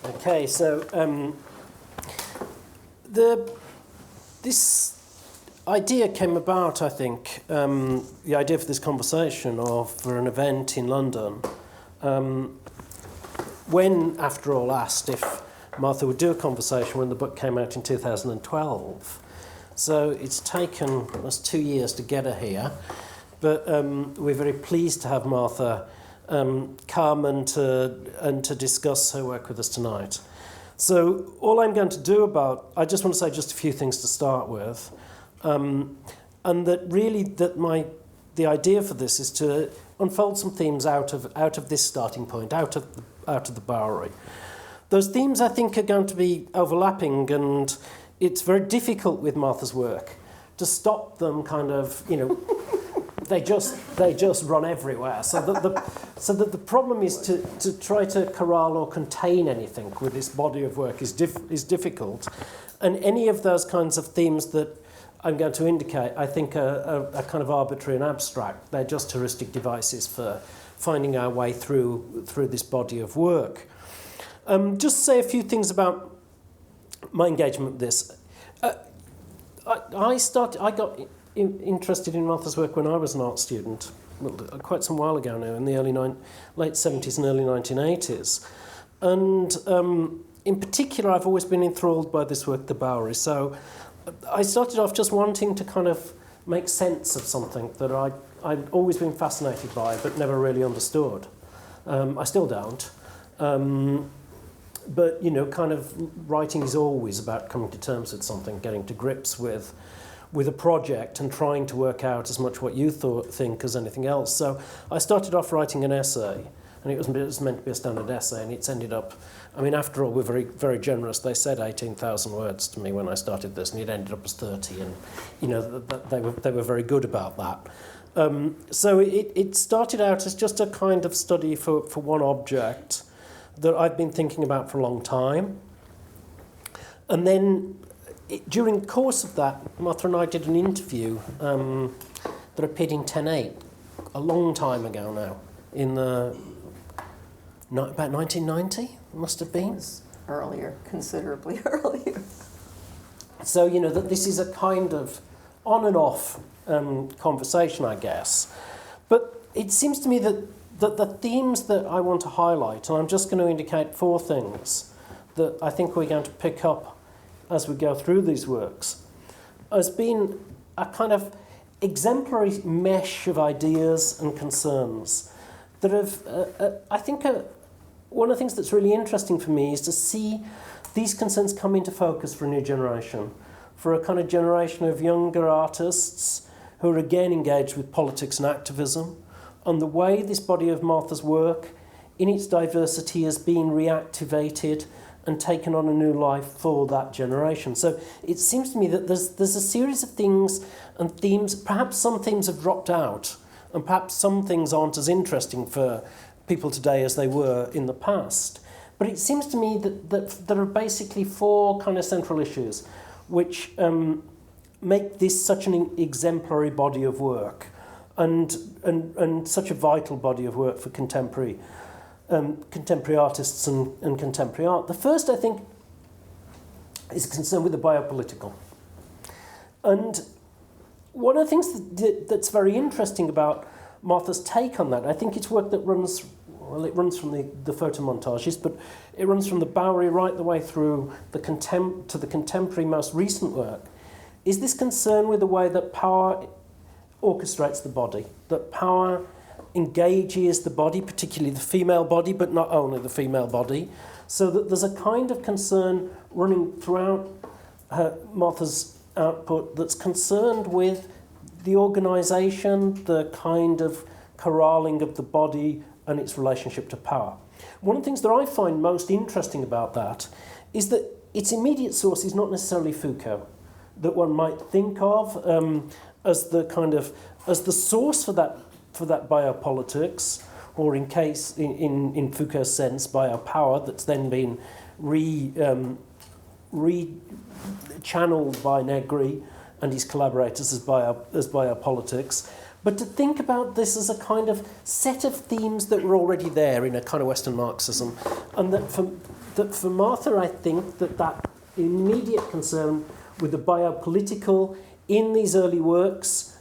Okay, so this idea came about, I think, the idea for this conversation for an event in London, when Afterall asked if Martha would do a conversation when the book came out in 2012. So it's taken us 2 years to get her here, but we're very pleased to have Martha come and to discuss her work with us tonight. So all I'm going to do I just want to say just a few things to start with, and that really the idea for this is to unfold some themes out of this starting point, out of the Bowery. Those themes I think are going to be overlapping, and it's very difficult with Martha's work to stop them kind of, they just run everywhere. So that the problem is to try to corral or contain anything with this body of work is difficult. And any of those kinds of themes that I'm going to indicate, I think, are kind of arbitrary and abstract. They're just heuristic devices for finding our way through this body of work. Just say a few things about my engagement with this. I got interested in Martha's work when I was an art student, quite some while ago now, in the late 70s and early 1980s. And in particular, I've always been enthralled by this work, the Bowery. So I started off just wanting to kind of make sense of something that I'd always been fascinated by, but never really understood. I still don't. But, kind of writing is always about coming to terms with something, getting to grips with a project and trying to work out as much what you think as anything else. So I started off writing an essay, and it was meant to be a standard essay, and it's ended up, after all, we're very, very generous. They said 18,000 words to me when I started this, and it ended up as 30, and, they were very good about that. So it started out as just a kind of study for one object that I've been thinking about for a long time. And then during the course of that, Martha and I did an interview that appeared in 10/8 a long time ago now, about 1990, it must have been. It was earlier, considerably earlier. So, that this is a kind of on and off conversation, I guess. But it seems to me that the themes that I want to highlight, and I'm just going to indicate 4 things that I think we're going to pick up as we go through these works, has been a kind of exemplary mesh of ideas and concerns that have, I think, one of the things that's really interesting for me is to see these concerns come into focus for a new generation, for a kind of generation of younger artists who are again engaged with politics and activism, and the way this body of Martha's work, in its diversity, has been reactivated and taken on a new life for that generation. So it seems to me that there's a series of things and themes. Perhaps some themes have dropped out, and perhaps some things aren't as interesting for people today as they were in the past. But it seems to me that there are basically 4 kind of central issues which make this such an exemplary body of work and such a vital body of work for contemporary artists and contemporary art. The first, I think, is concerned with the biopolitical. And one of the things that's very interesting about Martha's take on that, I think it's work that runs from the photo montages, but it runs from the Bowery right the way through to the contemporary most recent work, is this concern with the way that power orchestrates the body, that power engages the body, particularly the female body, but not only the female body, so that there's a kind of concern running throughout Martha's output that's concerned with the organisation, the kind of corralling of the body and its relationship to power. One of the things that I find most interesting about that is that its immediate source is not necessarily Foucault, that one might think of as the source for that biopolitics, or in Foucault's sense, biopower that's then been re-channeled by Negri and his collaborators as biopolitics. But to think about this as a kind of set of themes that were already there in a kind of Western Marxism, and that that for Martha, I think that immediate concern with the biopolitical in these early works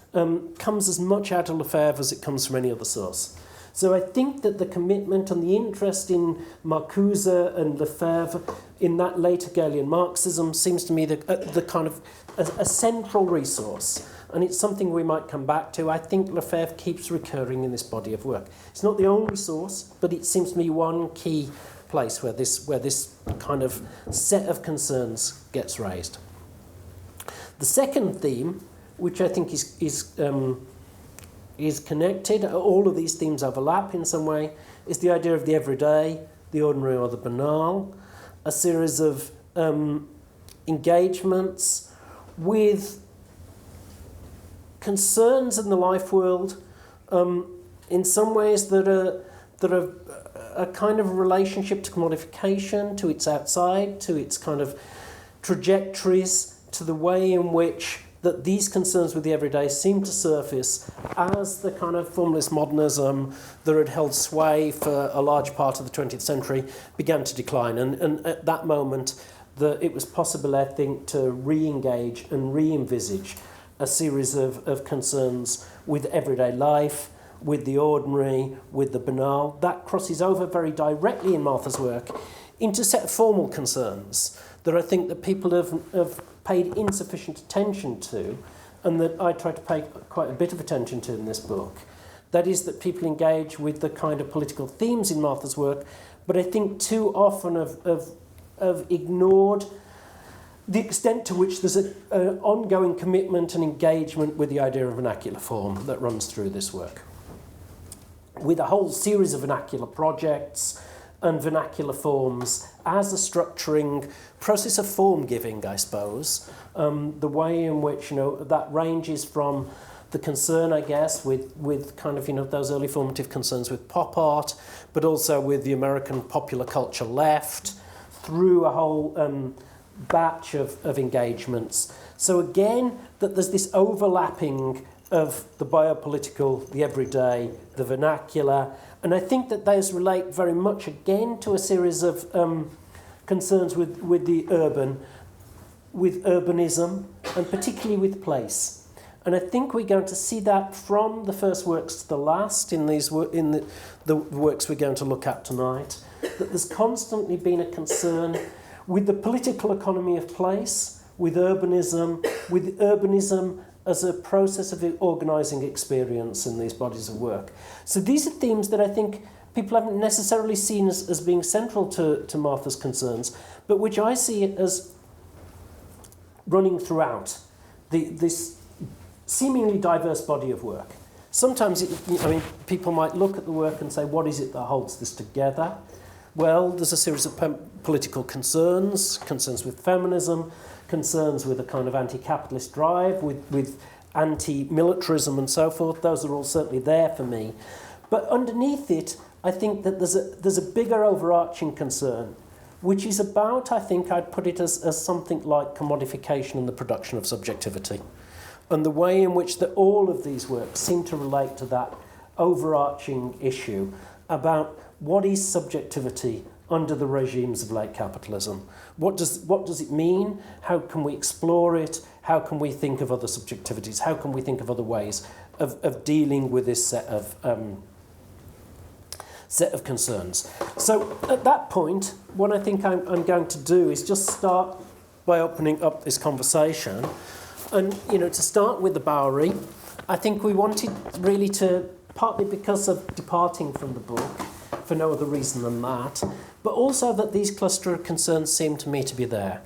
comes as much out of Lefebvre as it comes from any other source. So I think that the commitment and the interest in Marcuse and Lefebvre in that late Hegelian Marxism seems to me the kind of a central resource. And it's something we might come back to. I think Lefebvre keeps recurring in this body of work. It's not the only source, but it seems to me one key place where this kind of set of concerns gets raised. The second theme, which I think is connected, all of these themes overlap in some way, is the idea of the everyday, the ordinary or the banal, a series of engagements with concerns in the life world, in some ways that are a kind of relationship to commodification, to its outside, to its kind of trajectories, to the way in which that these concerns with the everyday seem to surface as the kind of formalist modernism that had held sway for a large part of the 20th century began to decline. And at that moment, it was possible, I think, to re-engage and re-envisage a series of concerns with everyday life, with the ordinary, with the banal. That crosses over very directly in Martha's work into a set of formal concerns that I think that people have paid insufficient attention to, and that I try to pay quite a bit of attention to in this book. That is that people engage with the kind of political themes in Martha's work, but I think too often have ignored the extent to which there's an ongoing commitment and engagement with the idea of vernacular form that runs through this work. With a whole series of vernacular projects and vernacular forms as a structuring process of form giving, I suppose. The way in which, that ranges from the concern, I guess, with kind of, those early formative concerns with pop art, but also with the American popular culture left, through a whole batch of engagements. So again, that there's this overlapping of the biopolitical, the everyday, the vernacular, and I think that those relate very much again to a series of concerns with the urban, with urbanism, and particularly with place. And I think we're going to see that from the first works to the last in the works we're going to look at tonight, that there's constantly been a concern with the political economy of place, with urbanism as a process of organising experience in these bodies of work. So these are themes that I think people haven't necessarily seen as being central to Martha's concerns, but which I see as running throughout this seemingly diverse body of work. Sometimes, people might look at the work and say, what is it that holds this together? Well, there's a series of political concerns with feminism, concerns with a kind of anti-capitalist drive, with anti-militarism and so forth. Those are all certainly there for me. But underneath it, I think that there's a bigger overarching concern, which is about, I think I'd put it as something like commodification and the production of subjectivity. And the way in which all of these works seem to relate to that overarching issue about what is subjectivity under the regimes of late capitalism. What does it mean? How can we explore it? How can we think of other subjectivities? How can we think of other ways of dealing with this set of concerns? So at that point, what I think I'm going to do is just start by opening up this conversation. And, to start with the Bowery, I think we wanted really to, partly because of departing from the book, for no other reason than that, but also that these cluster of concerns seem to me to be there.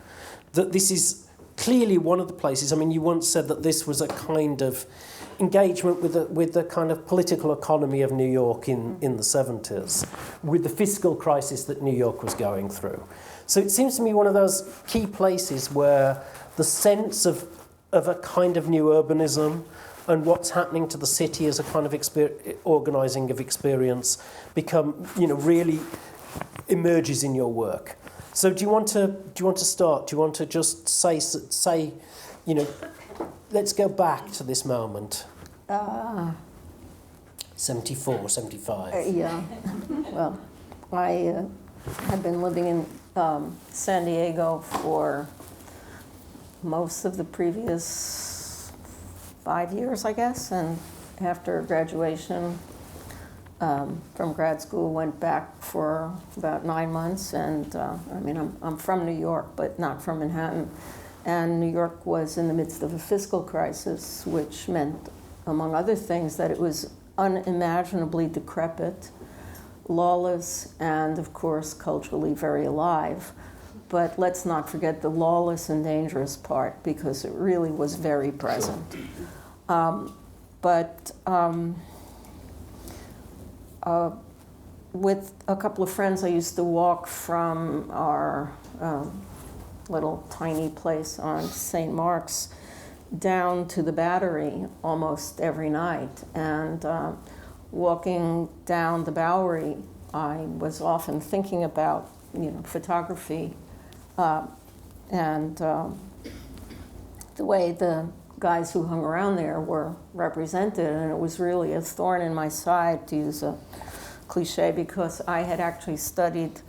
That this is clearly one of the places, you once said that this was a kind of engagement with the kind of political economy of New York in the 70s, with the fiscal crisis that New York was going through. So it seems to me one of those key places where the sense of a kind of new urbanism and what's happening to the city as a kind of organising of experience really emerges in your work. So do you want to start? Do you want to just say, let's go back to this moment. 74, 75. Yeah. Well, I had been living in San Diego for most of the previous 5 years, I guess, and after graduation from grad school, went back for about 9 months, and I'm from New York, but not from Manhattan, and New York was in the midst of a fiscal crisis, which meant, among other things, that it was unimaginably decrepit, lawless, and of course culturally very alive. But let's not forget the lawless and dangerous part, because it really was very present. With a couple of friends, I used to walk from our little tiny place on St. Mark's down to the Battery almost every night. And walking down the Bowery, I was often thinking about, photography and the way the guys who hung around there were represented, and it was really a thorn in my side, to use a cliche, because I had actually studied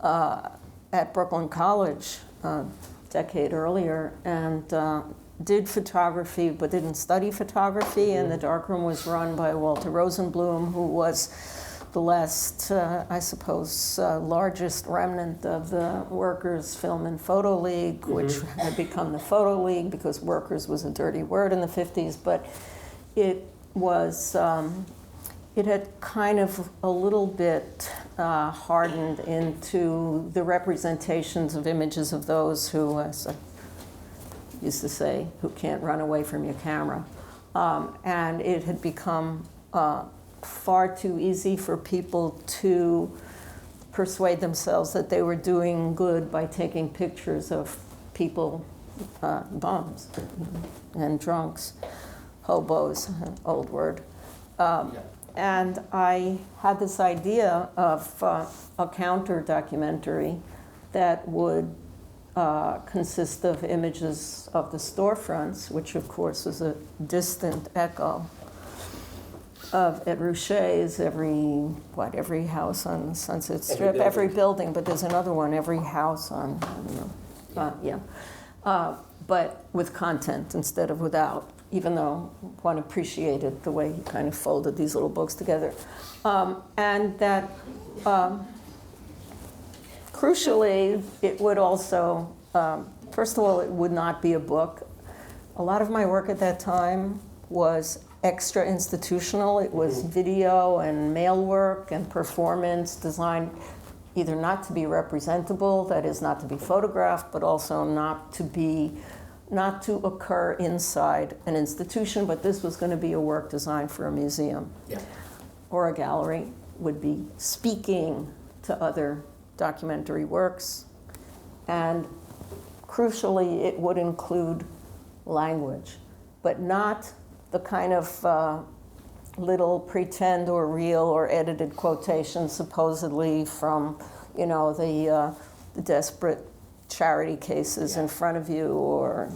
at Brooklyn College a decade earlier, and did photography but didn't study photography, and the darkroom was run by Walter Rosenblum, who was the last, I suppose, largest remnant of the Workers' Film and Photo League, which had become the Photo League because workers was a dirty word in the 50s, but it was, it had kind of a little bit hardened into the representations of images of those who, as I used to say, who can't run away from your camera. And it had become far too easy for people to persuade themselves that they were doing good by taking pictures of people, bums and drunks, hobos, an old word. And I had this idea of a counter documentary that would consist of images of the storefronts, which of course is a distant echo of at Rouché's, every house on Sunset Strip, every building, but there's another one, every house on, but with content instead of without, even though one appreciated the way he kind of folded these little books together. And that, crucially, it would also, first of all, it would not be a book. A lot of my work at that time was extra institutional. It was video and mail work and performance designed either not to be representable, that is not to be photographed, but also not to occur inside an institution, but this was going to be a work designed for a museum or a gallery, would be speaking to other documentary works, and crucially it would include language, but not the kind of little pretend or real or edited quotations supposedly from, the desperate charity cases in front of you, or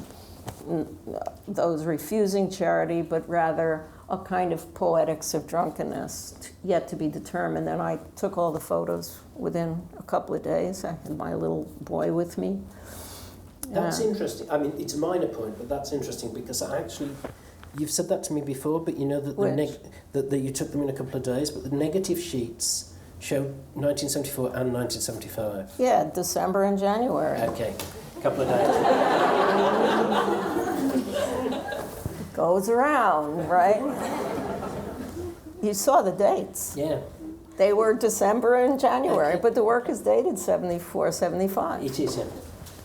those refusing charity, but rather a kind of poetics of drunkenness yet to be determined. And I took all the photos within a couple of days. I had my little boy with me. That's interesting. I mean, it's a minor point, but that's interesting because you've said that to me before, but that you took them in a couple of days, but the negative sheets show 1974 and 1975. Yeah, December and January. Okay, a couple of days. Goes around, right? You saw the dates. Yeah. They were December and January, but the work is dated 74, 75. It is, yeah.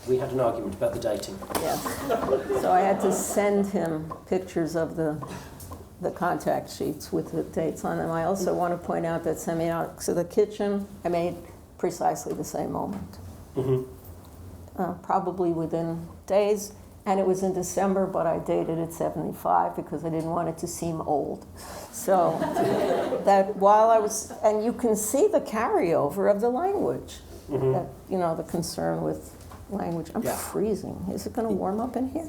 We had an argument about the dating. Yeah. So I had to send him pictures of the contact sheets with the dates on them. I also want to point out that sending out to the kitchen, I made precisely the same moment. Probably within days. And it was in December, but I dated it 75 because I didn't want it to seem old. So that while I was, and you can see the carryover of the language, that, the concern with language. I'm freezing. Is it going to warm up in here?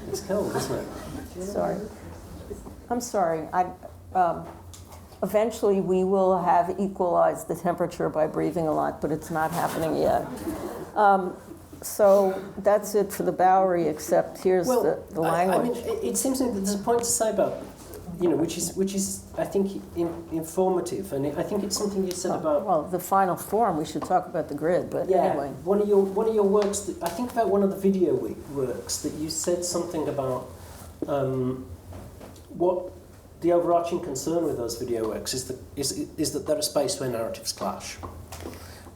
It's cold, isn't it? Sorry. I'm sorry. eventually we will have equalized the temperature by breathing a lot, but it's not happening yet. So that's it for the Bowery, except here's the language. I mean, it seems to me that there's a point to say about, which is I think informative, and I think it's something you said about. Well, the final form, we should talk about the grid, but yeah, anyway. One of your works, I think about one of the video works that you said something about what the overarching concern with those video works is that they're a space where narratives clash.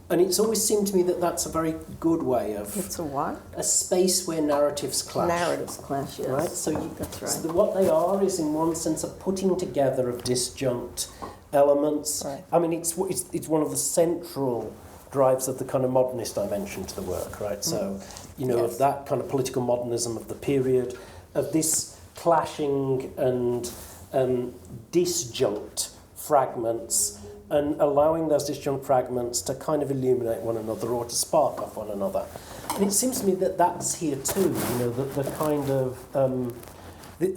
And it's always seemed to me that that's a very good way of... It's a what? A space where narratives clash. Narratives clash, yes. Right? That's right. So what they are is, in one sense, a putting together of disjunct elements. Right. I mean, it's one of the central drives of the kind of modernist dimension to the work, right? So, yes. Of that kind of political modernism of the period, of this clashing and disjunct fragments, and allowing those disjunct fragments to kind of illuminate one another or to spark off one another. And it seems to me that that's here too, the kind of,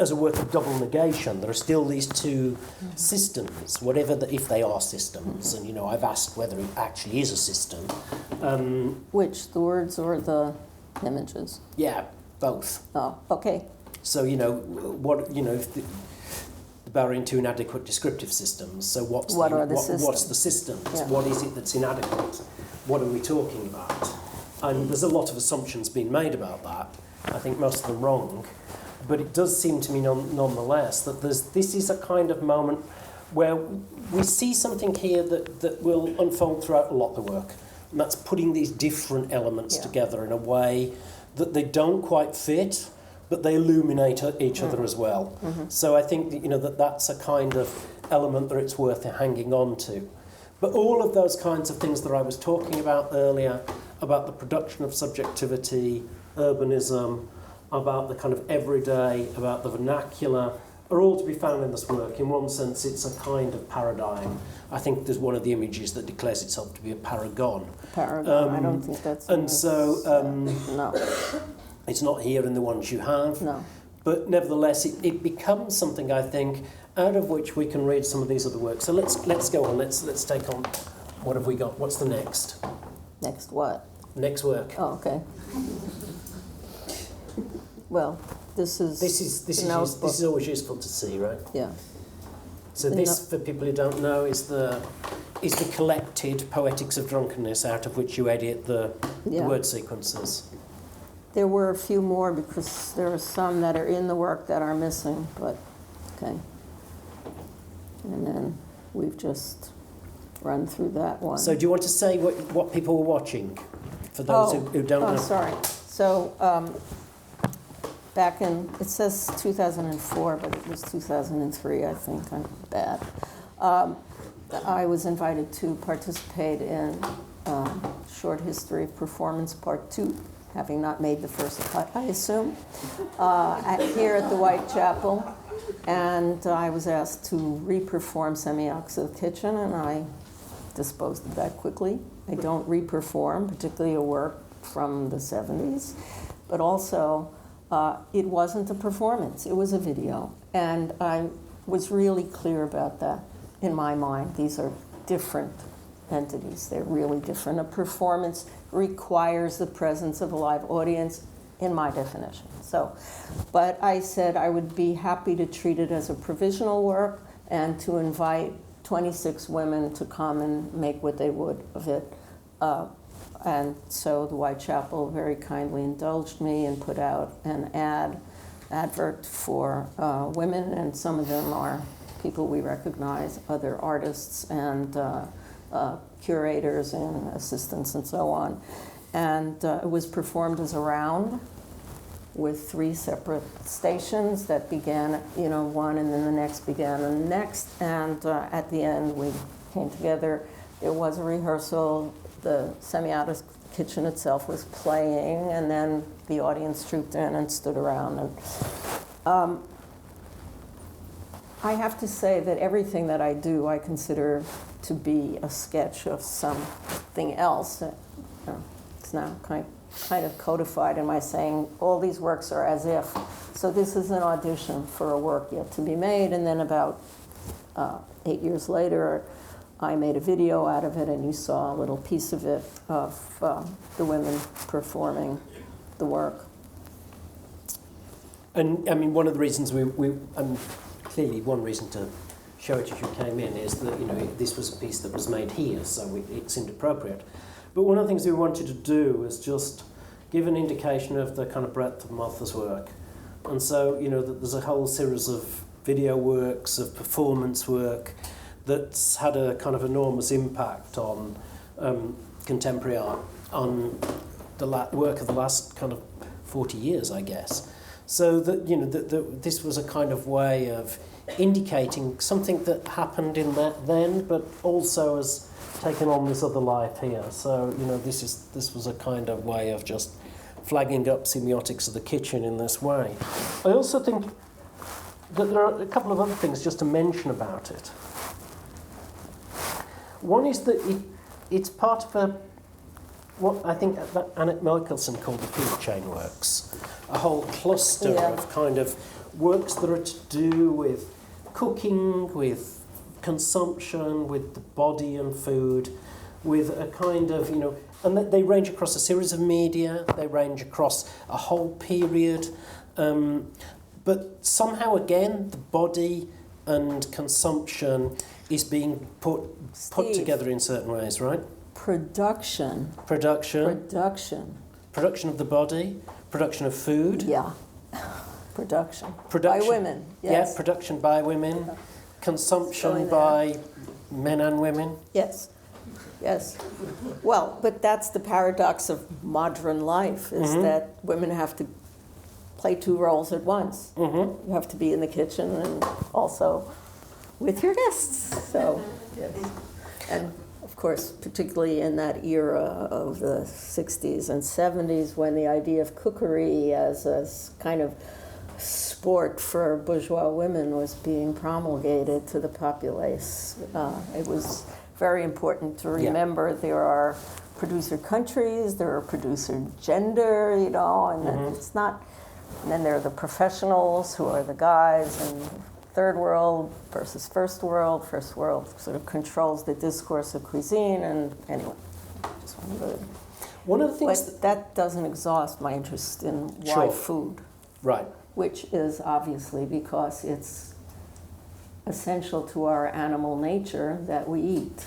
as a work of double negation, there are still these two systems, if they are systems, and I've asked whether it actually is a system. Which, the words or the images? Yeah, both. Oh, okay. So, if the Bowery into inadequate descriptive systems. So what's the systems? Yeah. What is it that's inadequate? What are we talking about? And there's a lot of assumptions being made about that. I think most of them wrong. But it does seem to me nonetheless that this is a kind of moment where we see something here that will unfold throughout a lot of the work. And that's putting these different elements together in a way that they don't quite fit, but they illuminate each other as well. Mm-hmm. So I think that's a kind of element that it's worth hanging on to. But all of those kinds of things that I was talking about earlier, about the production of subjectivity, urbanism, about the kind of everyday, about the vernacular, are all to be found in this work. In one sense, it's a kind of paradigm. I think there's one of the images that declares itself to be a paragon. Paragon, I don't think that's... And so... no. It's not here in the ones you have. No. But nevertheless, it becomes something, I think, out of which we can read some of these other works. So let's go on. Let's take on. What have we got? What's the next? Next what? Next work. Oh, okay. Well, this is always useful to see, right? Yeah. So this, for people who don't know, is the collected Poetics of Drunkenness, out of which you edit the word sequences. There were a few more because there are some that are in the work that are missing, but okay. And then we've just run through that one. So do you want to say what people were watching, for those who don't know? Oh, sorry. So back in, it says 2004, but it was 2003, I think. I'm bad. I was invited to participate in Short History of Performance Part 2. Having not made the first cut, I assume, here at the Whitechapel. And I was asked to re-perform Semiacts of the Kitchen, and I disposed of that quickly. I don't re-perform, particularly a work from the 70s, but also it wasn't a performance, it was a video. And I was really clear about that in my mind. These are different entities, they're really different. A performance requires the presence of a live audience, in my definition. So, but I said I would be happy to treat it as a provisional work and to invite 26 women to come and make what they would of it. And so the Whitechapel very kindly indulged me and put out an advert for women, and some of them are people we recognize, other artists and curators and assistants and so on. And it was performed as a round with 3 separate stations that began, one, and then the next began and the next. And at the end, we came together. There was a rehearsal. The Semiacts Kitchen itself was playing, and then the audience trooped in and stood around. And I have to say that everything that I do, I consider to be a sketch of something else. It's now kind of codified in my saying all these works are as if. So this is an audition for a work yet to be made, and then about 8 years later, I made a video out of it, and you saw a little piece of it of the women performing the work. And I mean, one of the reasons clearly one reason to show it as you came in is that, you know, this was a piece that was made here, so it seemed appropriate. But one of the things we wanted to do was just give an indication of the kind of breadth of Martha's work. And so, you know, that there's a whole series of video works, of performance work, that's had a kind of enormous impact on contemporary art, on the work of the last kind of 40 years, I guess. So that, you know, this was a kind of way of indicating something that happened in that then, but also has taken on this other life here. So, you know, this was a kind of way of just flagging up semiotics of the kitchen in this way. I also think that there are a couple of other things just to mention about it. One is that it's part of what I think that Annette Michelson called the food chain works, a whole cluster of kind of works that are to do with cooking, with consumption, with the body and food, with a kind of, you know, and they range across a series of media, they range across a whole period, but somehow again the body and consumption is being put together in certain ways, right? Production of the body, production of food. Yeah. Production. By women, yes. Yeah, production by women, consumption by men and women. Yes, yes. Well, but that's the paradox of modern life, is that women have to play two roles at once. You have to be in the kitchen and also with your guests. So, yes. And of course, particularly in that era of the 60s and 70s, when the idea of cookery as a kind of sport for bourgeois women was being promulgated to the populace, it was very important to remember there are producer countries, there are producer gender, you know, and it's not, and then there are the professionals who are the guys, and third world versus first world sort of controls the discourse of cuisine, and anyway, just one of the things that doesn't exhaust my interest in why food. Right. Which is obviously because it's essential to our animal nature that we eat,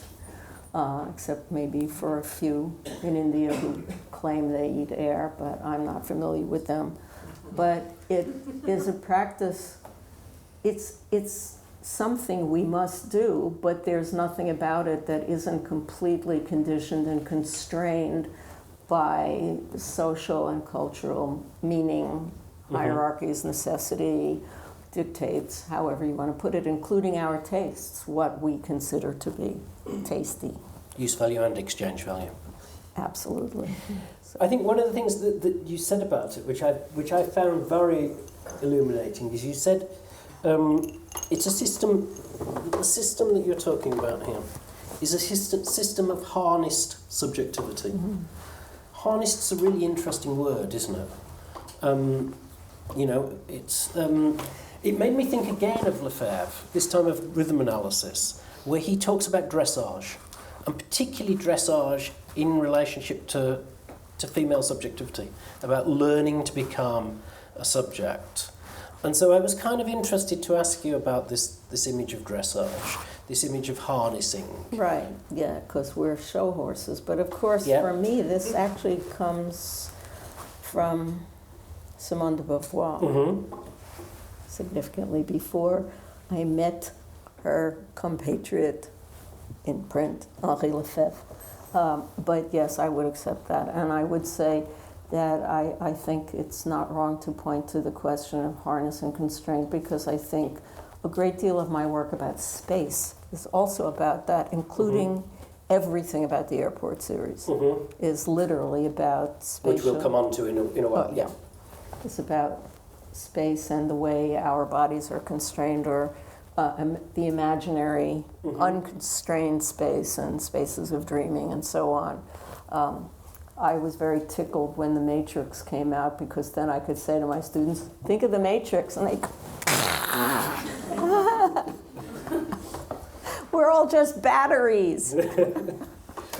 except maybe for a few in India who claim they eat air, but I'm not familiar with them. But it is a practice, it's something we must do, but there's nothing about it that isn't completely conditioned and constrained by social and cultural meaning, hierarchies, necessity, dictates, however you want to put it, including our tastes, what we consider to be tasty. Use value and exchange value. Absolutely. So. I think one of the things that you said about it, which I found very illuminating, is you said it's a system. The system that you're talking about here is a system of harnessed subjectivity. Harnessed's a really interesting word, isn't it? You know, it made me think again of Lefebvre, this time of rhythm analysis, where he talks about dressage, and particularly dressage in relationship to female subjectivity, about learning to become a subject. And so I was kind of interested to ask you about this image of dressage, this image of harnessing. Right, yeah, because we're show horses. But of course, for me, this actually comes from Simone de Beauvoir, significantly before I met her compatriot in print, Henri Lefebvre. But yes, I would accept that. And I would say that I think it's not wrong to point to the question of harness and constraint, because I think a great deal of my work about space is also about that, including everything about the airport series is literally about spatial. Which we'll come on to in a while. Yeah. It's about space and the way our bodies are constrained, or the imaginary, unconstrained space and spaces of dreaming and so on. I was very tickled when The Matrix came out, because then I could say to my students, think of The Matrix, and they We're all just batteries.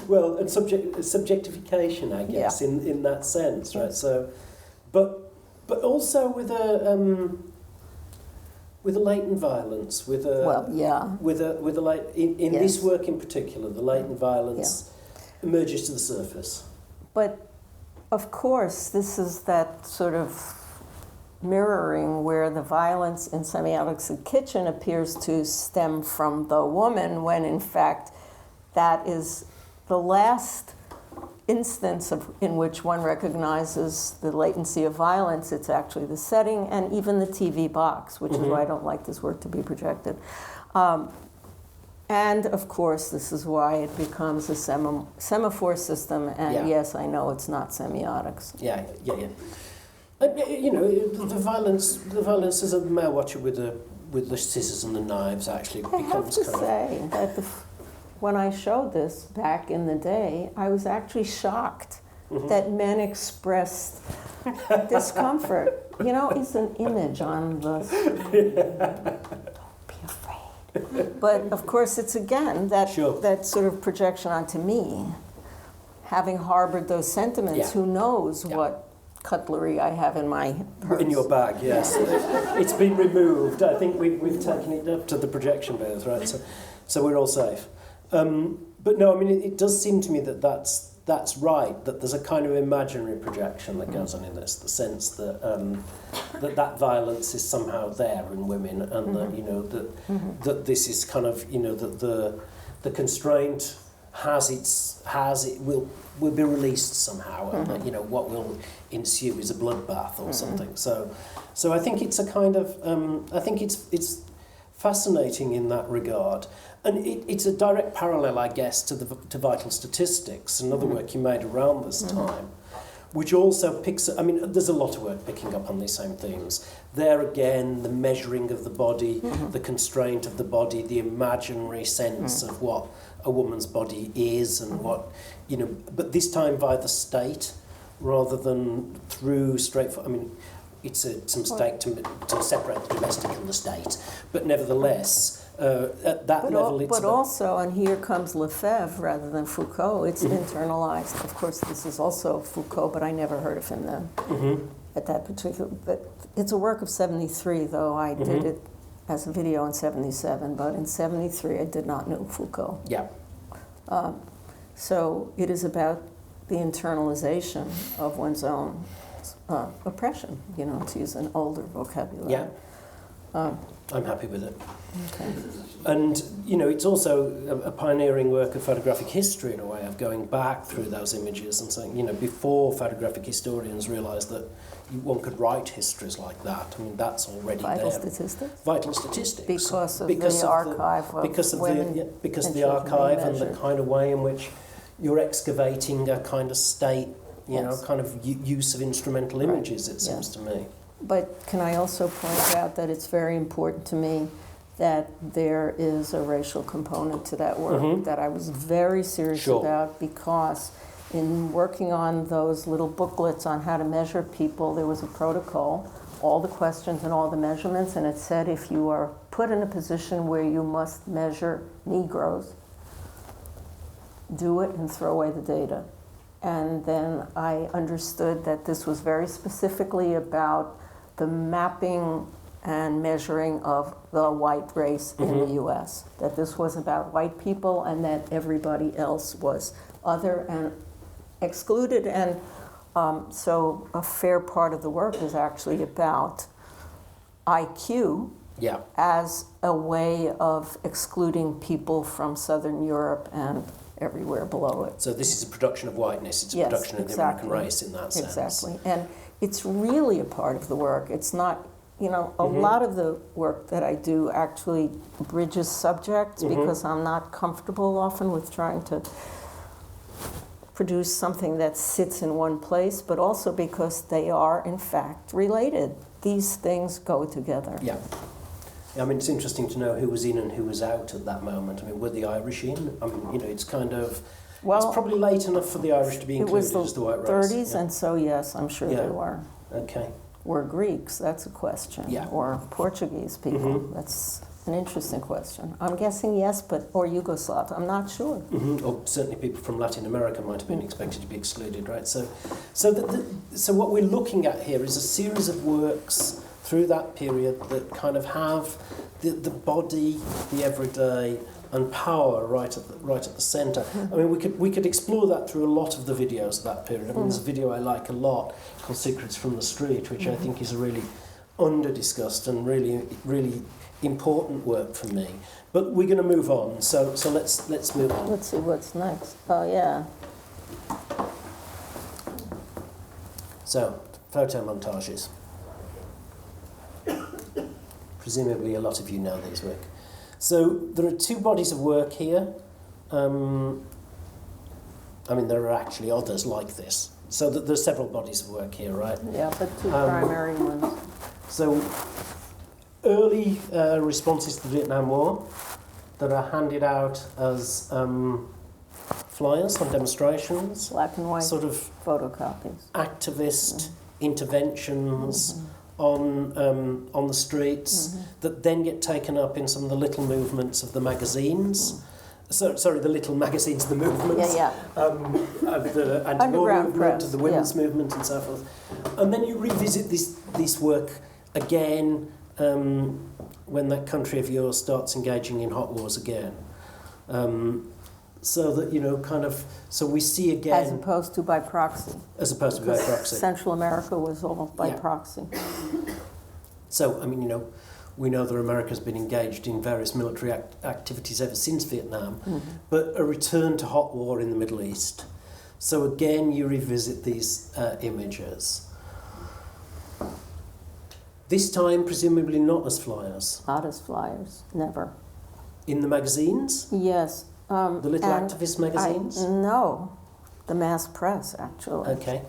Well, and subjectification, I guess, in that sense, right? So, but also with a latent violence, with a in this work in particular, the latent violence emerges to the surface. But of course, this is that sort of mirroring where the violence in Semiotics of the Kitchen appears to stem from the woman, when in fact that is the last instance in which one recognizes the latency of violence. It's actually the setting and even the TV box, which is why I don't like this work to be projected. And of course, this is why it becomes a semaphore system. And yes, I know it's not semiotics. Yeah. You know, the violence as a male watcher with the scissors and the knives actually becomes. I have to say that when I showed this back in the day, I was actually shocked that men expressed discomfort. You know, it's an image on the. Don't be afraid. But of course, it's again that sort of projection onto me, having harbored those sentiments. Who knows what cutlery I have in my purse. In your bag, yes. It's been removed. I think we've taken it up to the projection booth, right? So we're all safe. But no, I mean, it does seem to me that that's right, that there's a kind of imaginary projection that goes on in this, the sense that that violence is somehow there in women, and that, you know, that this is kind of, you know, that the constraint will be released somehow, and that, you know, what will ensue is a bloodbath or something. So I think it's a kind of I think it's fascinating in that regard, and it's a direct parallel, I guess, to Vital Statistics, another work you made around this time, which also picks. I mean, there's a lot of work picking up on these same themes. There again, the measuring of the body, the constraint of the body, the imaginary sense of what a woman's body is, and what, you know, but this time via the state rather than through straightforward. I mean, it's a mistake to separate the domestic and the state, but nevertheless, at that level, it's. But also, and here comes Lefebvre rather than Foucault. It's internalized. Of course, this is also Foucault, but I never heard of him then. At that particular, but it's a work of '73, though I did it as a video in '77. But in '73, I did not know Foucault. Yeah. So it is about the internalization of one's own oppression, you know, to use an older vocabulary. Yeah. I'm happy with it. Okay. And, you know, it's also a pioneering work of photographic history in a way, of going back through those images and saying, you know, before photographic historians realised that one could write histories like that. I mean, that's already there. Vital Statistics? Vital Statistics. Because of the archive of women. Because of the archive and the kind of way in which you're excavating a kind of state, you know, kind of use of instrumental images, it seems to me. But can I also point out that it's very important to me that there is a racial component to that work that I was very serious about, because in working on those little booklets on how to measure people, there was a protocol, all the questions and all the measurements, and it said if you are put in a position where you must measure Negroes, do it and throw away the data. And then I understood that this was very specifically about the mapping and measuring of the white race in the U.S., that this was about white people and that everybody else was other and excluded. And so a fair part of the work is actually about IQ as a way of excluding people from Southern Europe and everywhere below it. So this is a production of whiteness, it's a production of the American race in that sense. Exactly, and it's really a part of the work. It's not, you know, a lot of the work that I do actually bridges subjects because I'm not comfortable often with trying to produce something that sits in one place, but also because they are, in fact, related. These things go together. Yeah. I mean, it's interesting to know who was in and who was out at that moment. I mean, were the Irish in? I mean, you know, it's kind of... Well, it's probably late enough for the Irish to be included as the white race. It was the 30s, and so, yes, I'm sure they were. Okay. were Greeks? That's a question. Yeah. Or Portuguese people? That's an interesting question. I'm guessing yes, or Yugoslav. I'm not sure. Or certainly people from Latin America might have been expected to be excluded, right? So what we're looking at here is a series of works through that period that kind of have the body, the everyday, and power right at the centre. I mean, we could explore that through a lot of the videos of that period. I mean, there's a video I like a lot called Secrets from the Street, which I think is a really under-discussed and really, really important work for me. But we're going to move on, so let's move on. Let's see what's next. Oh, yeah. So, photo montages. Presumably a lot of you know these work. So there are two bodies of work here. I mean, there are actually others like this. So there's several bodies of work here, right? Yeah, but two primary ones. So early responses to the Vietnam War that are handed out as flyers on demonstrations. Black and white sort of photocopies. Activist interventions on the streets that then get taken up in some of the little movements of the magazines. Sorry, the little magazines, the movements. Of the anti-war movement, of the women's movement and so forth. And then you revisit this work again when that country of yours starts engaging in hot wars again. So that, so we see again... As opposed to by proxy. As opposed to by proxy. Central America was all by proxy. So, I mean, we know that America's been engaged in various military activities ever since Vietnam, but a return to hot war in the Middle East. So again, you revisit these images. This time, presumably not as flyers. Not as flyers, never. In the magazines? Yes. The little activist magazines? No, the mass press, actually. Okay.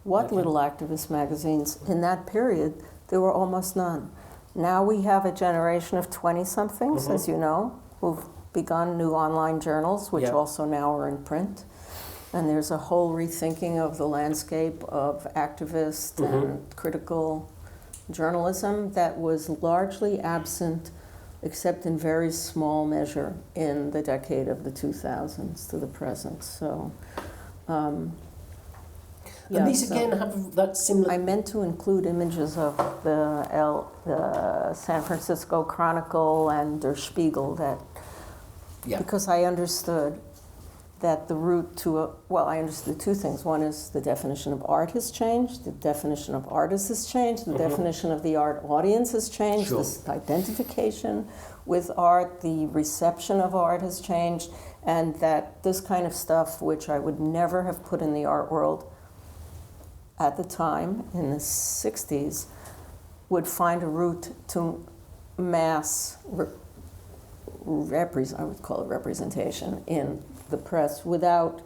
What little activist magazines? In that period, there were almost none. Now we have a generation of 20-somethings, as you know, who've begun new online journals, which also now are in print. And there's a whole rethinking of the landscape of activist and critical journalism that was largely absent, except in very small measure, in the decade of the 2000s to the present. So, and these again have that similar... I meant to include images of the San Francisco Chronicle and Der Spiegel because I understood that the route to I understood two things. One is the definition of art has changed, the definition of artist has changed, the definition of the art audience has changed, this identification with art, the reception of art has changed, and that this kind of stuff, which I would never have put in the art world at the time, in the 60s, would find a route to mass I would call it representation in the press without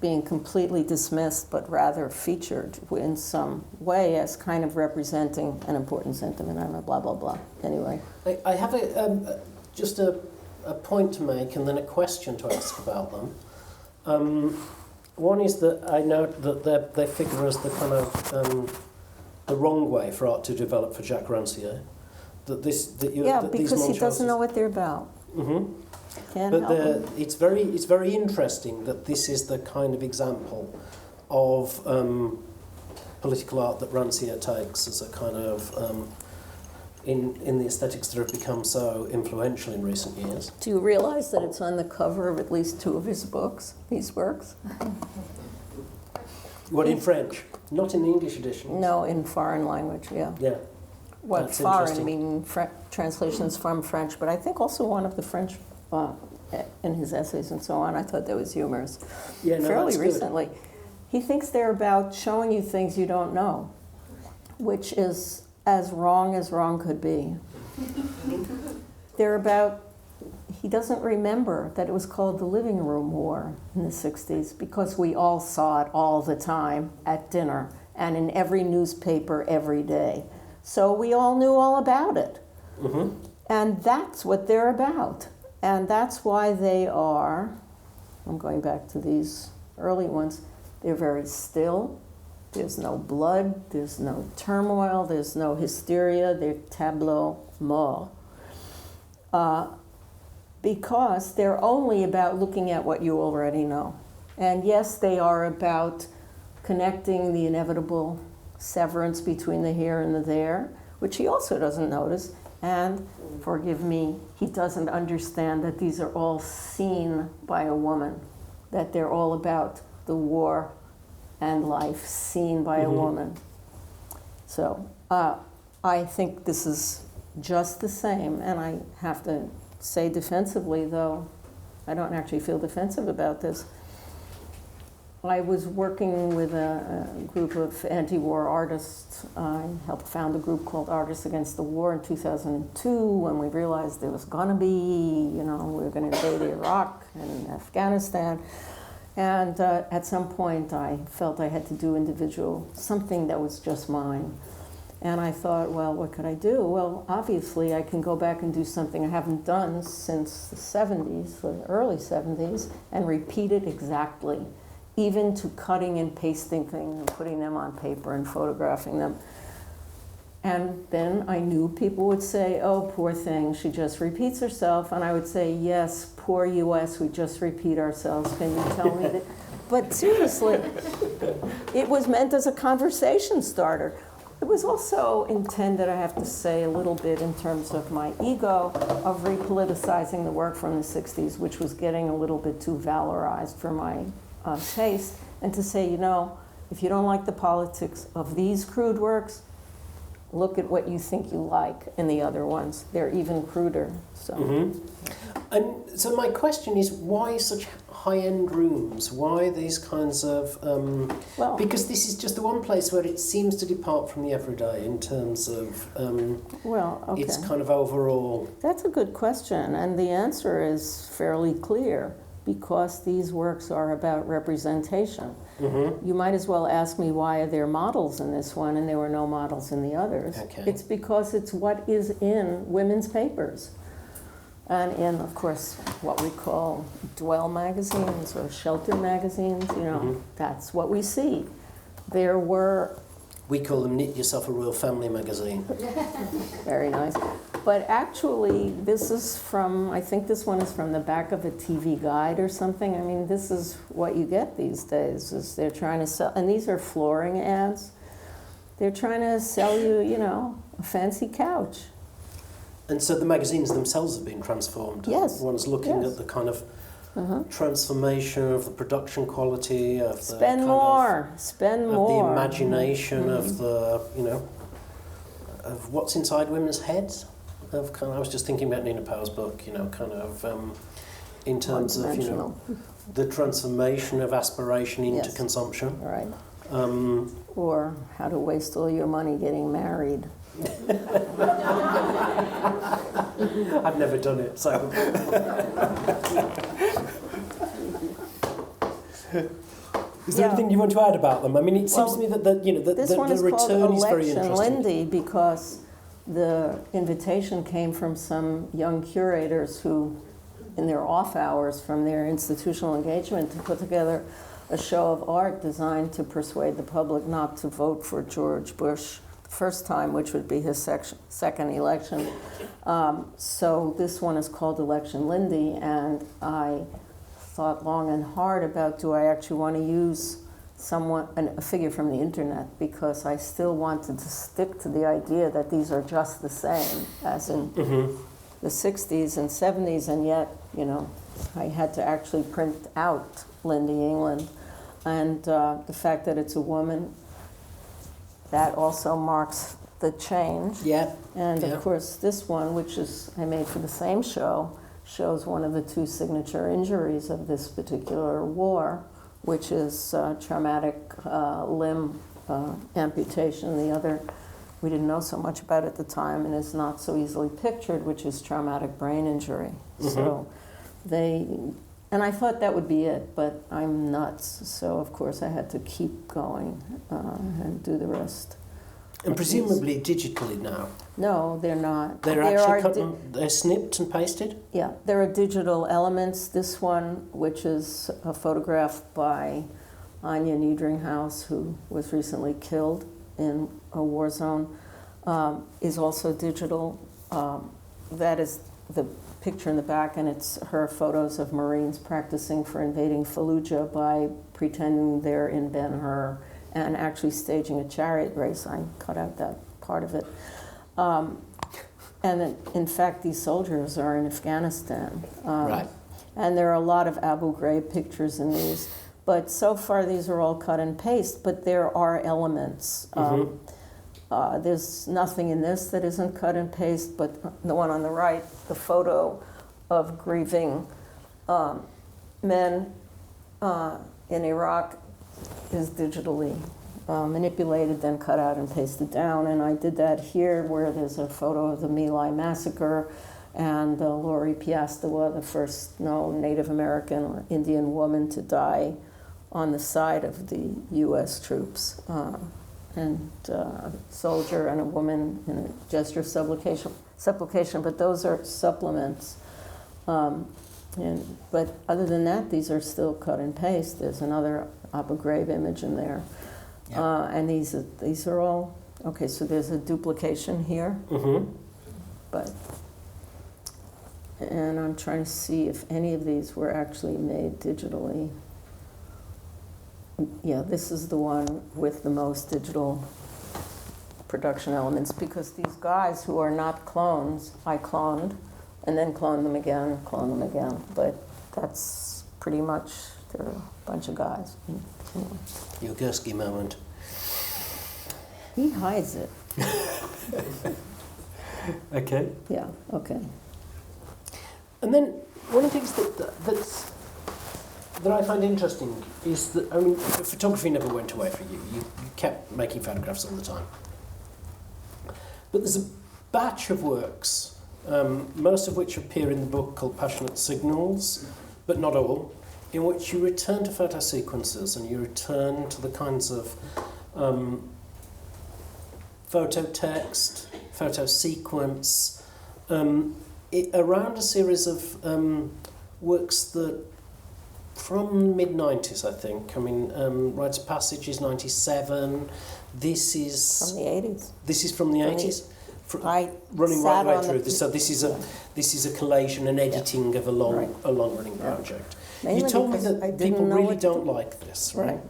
being completely dismissed, but rather featured in some way as kind of representing an important sentiment. I'm a blah, blah, blah. Anyway. I have just a point to make and then a question to ask about them. One is that I know that they figure as the kind of the wrong way for art to develop for Jacques Rancière. Because he doesn't know what they're about. It's very interesting that this is the kind of example of political art that Rancière takes as a kind of in the aesthetics that have become so influential in recent years. Do you realize that it's on the cover of at least two of his books, these works? What, in French? Not in the English edition? No, in foreign language, yeah. What That's foreign, meaning translations from French, but I think also one of the French in his essays and so on. I thought that was humorous. Fairly recently. He thinks they're about showing you things you don't know, which is as wrong could be. They're about, he doesn't remember that it was called the living room war in the 60s because we all saw it all the time at dinner and in every newspaper every day. So we all knew all about it. And that's what they're about. And that's why they are, I'm going back to these early ones, They're very still. There's no blood, there's no turmoil, there's no hysteria. They're tableau mort. Because they're only about looking at what you already know. And yes, they are about connecting the inevitable severance between the here and the there, which he also doesn't notice. And, forgive me, he doesn't understand that these are all seen by a woman, that they're all about the war and life seen by a woman. So I think this is just the same, and I have to say defensively, though I don't actually feel defensive about this. I was working with a group of anti-war artists. I helped found a group called Artists Against the War in 2002 when we realized there was going to be, we were going to invade Iraq and Afghanistan. And at some point I felt I had to do something that was just mine. And I thought, well, what could I do? Well, obviously I can go back and do something I haven't done since the 70s, the early 70s, and repeat it exactly, even to cutting and pasting things and putting them on paper and photographing them. And then I knew people would say, oh, poor thing, she just repeats herself. And I would say, yes, poor US, we just repeat ourselves. Can you tell me that? But seriously, it was meant as a conversation starter. It was also intended, I have to say, a little bit in terms of my ego, of repoliticizing the work from the 60s, which was getting a little bit too valorized for my taste, and to say, if you don't like the politics of these crude works, look at what you think you like in the other ones. They're even cruder. So. And so my question is, why such high-end rooms? Why these kinds of... because this is just the one place where it seems to depart from the everyday in terms of its kind of overall... That's a good question, and the answer is fairly clear, because these works are about representation. You might as well ask me why are there models in this one and there were no models in the others. Okay. It's because it's what is in women's papers. And in, of course, what we call dwell magazines or shelter magazines, that's what we see. There were... We call them Knit Yourself a Royal Family magazine. Very nice. But actually, this is from, I think this one is from the back of a TV guide or something. I mean, this is what you get these days, is they're trying to sell, and these are flooring ads. They're trying to sell you, a fancy couch. And so the magazines themselves have been transformed. Yes. One's looking at the kind of transformation of the production quality, of the spend more, the imagination of the, of what's inside women's heads. I was just thinking about Nina Powell's book, in terms of, the transformation of aspiration into consumption. Right. Or how to waste all your money getting married. I've never done it, so. Is there anything you want to add about them? I mean, it seems to me that the return is very interesting. Lindy, because the invitation came from some young curators who, in their off hours from their institutional engagement, to put together a show of art designed to persuade the public not to vote for George Bush the first time, which would be his second election. So this one is called Election Lindy, and I thought long and hard about, do I actually want to use a figure from the internet, because I still wanted to stick to the idea that these are just the same as in the 60s and 70s, and yet, I had to actually print out Lindy England. And the fact that it's a woman, that also marks the change. Yeah. And of course, this one, which is I made for the same show, shows one of the two signature injuries of this particular war, which is traumatic limb amputation. The other, we didn't know so much about at the time and is not so easily pictured, which is traumatic brain injury. So and I thought that would be it, but I'm nuts. So of course I had to keep going and do the rest. And presumably digitally now? No, they're not. They're actually they're snipped and pasted? Yeah, there are digital elements. This one, which is a photograph by Anya Niedringhaus, who was recently killed in a war zone, is also digital. That is the picture in the back, and it's her photos of Marines practicing for invading Fallujah by pretending they're in Ben-Hur and actually staging a chariot race. I cut out that part of it. And in fact, these soldiers are in Afghanistan. Right. And there are a lot of Abu Ghraib pictures in these. But so far, these are all cut and paste, but there are elements. There's nothing in this that isn't cut and paste, but the one on the right, the photo of grieving men in Iraq is digitally manipulated, then cut out and pasted down. And I did that here, where there's a photo of the My Lai massacre and Lori Piastawa, the first Native American or Indian woman to die on the side of the U.S. troops. And a soldier and a woman in a gesture of supplication, but those are supplements. But other than that, these are still cut and paste. There's another Abu Ghraib image in there. Yeah. And these are all, okay, so there's a duplication here. And I'm trying to see if any of these were actually made digitally. Yeah, this is the one with the most digital production elements, because these guys who are not clones, I cloned, and then cloned them again, but that's pretty much, they're a bunch of guys. Your Gursky moment. He hides it. Okay. Yeah, okay. And then one of the things that I find interesting is that, I mean, photography never went away for you. You kept making photographs all the time. But there's a batch of works, most of which appear in the book called Passionate Signals, but not all, in which you return to photo sequences and you return to the kinds of photo text, photo sequence, around a series of works that from mid-90s, I think. I mean, Rites of Passage is 97. This is from the 80s. This is from the 80s. Running sat right on through the- this. So this is a collation and editing of a long-running project. Mainly you told me because I that didn't people know really what to don't do. like this, right?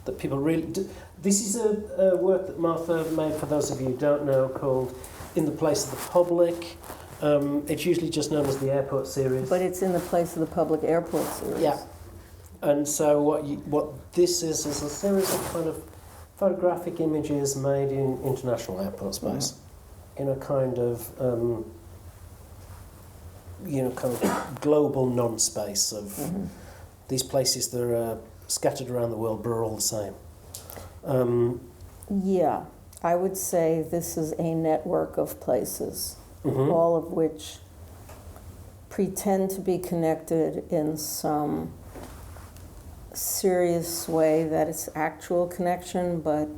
That people really do. This is a work that Martha made, for those of you who don't know, called In the Place of the Public. It's usually just known as the Airport series. But it's in the Place of the Public Airport series. Yeah. And so what this is a series of kind of photographic images made in international airport space, in a kind of kind of global non-space of these places that are scattered around the world, but are all the same. Yeah, I would say this is a network of places, all of which pretend to be connected in some serious way that it's actual connection, but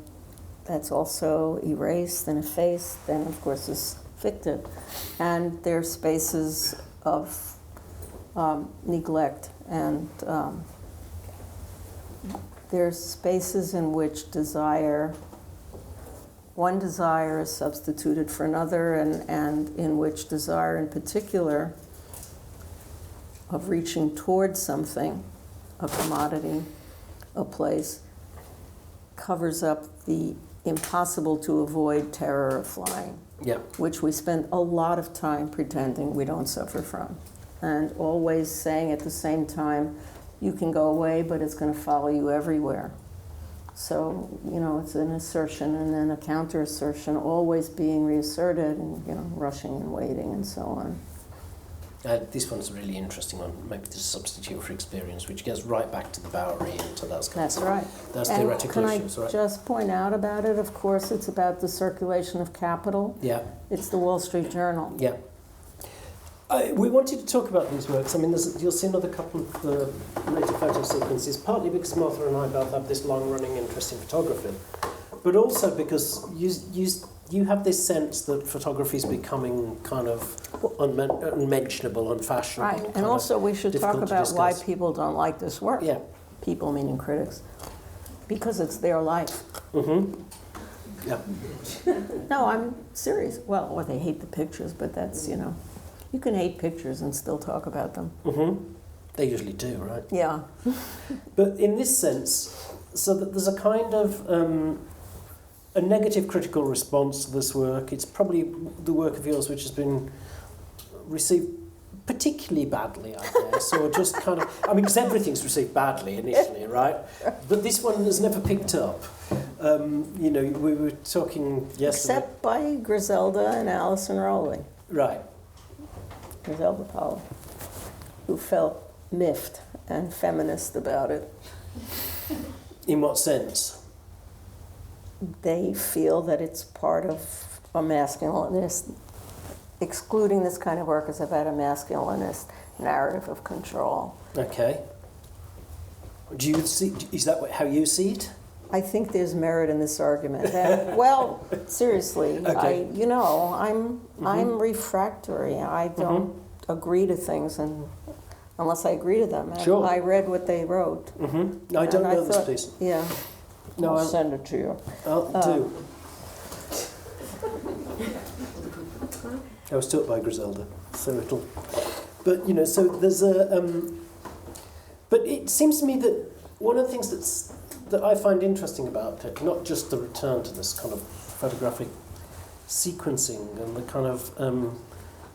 that's also erased and effaced, and of course is fictive. And they're spaces of neglect, and there's spaces in which one desire is substituted for another, and in which desire in particular of reaching towards something, a commodity, a place, covers up the impossible to avoid terror of flying, which we spend a lot of time pretending we don't suffer from, and always saying at the same time, you can go away, but it's going to follow you everywhere. So, it's an assertion and then a counter assertion, always being reasserted, and, rushing and waiting and so on. This one's a really interesting one, maybe the substitute for experience, which goes right back to the Bowery and to those kinds That's right. Those And theoretical issues, can I right? just point out about it? Of course, it's about the circulation of capital. Yeah. It's the Wall Street Journal. Yeah. We wanted to talk about these works. I mean, you'll see another couple of later photo sequences, partly because Martha and I both have this long-running interest in photography, but also because you have this sense that photography is becoming kind of unmentionable, unfashionable. Right, and also we should talk about why people don't like this work. Yeah, people meaning critics, because it's their life. Mm-hmm. Yeah. No, I'm serious. Well, or they hate the pictures, but that's, you can hate pictures and still talk about them. Mm-hmm. They usually do, right? Yeah. But in this sense, so that there's a kind of a negative critical response to this work. It's probably the work of yours which has been received particularly badly, I guess, or just kind of, because everything's received badly initially, right? But this one has never picked up. We were talking yesterday. Except by Griselda and Alison Rowley. Right. Griselda Powell, who felt miffed and feminist about it. In what sense? They feel that it's part of a masculinist, excluding this kind of work is about a masculinist narrative of control. Okay. Do you see? Is that how you see it? I think there's merit in this argument. And, well, seriously, Okay. I'm refractory. I don't agree to things unless I agree to them. And Sure. I read what they wrote. Mm-hmm. I don't know this piece. Yeah. No, I'll send it to you. I'll do. I was taught by Griselda, so it'll. But so there's a. But it seems to me that one of the things that I find interesting about it, not just the return to this kind of photographic sequencing and the kind of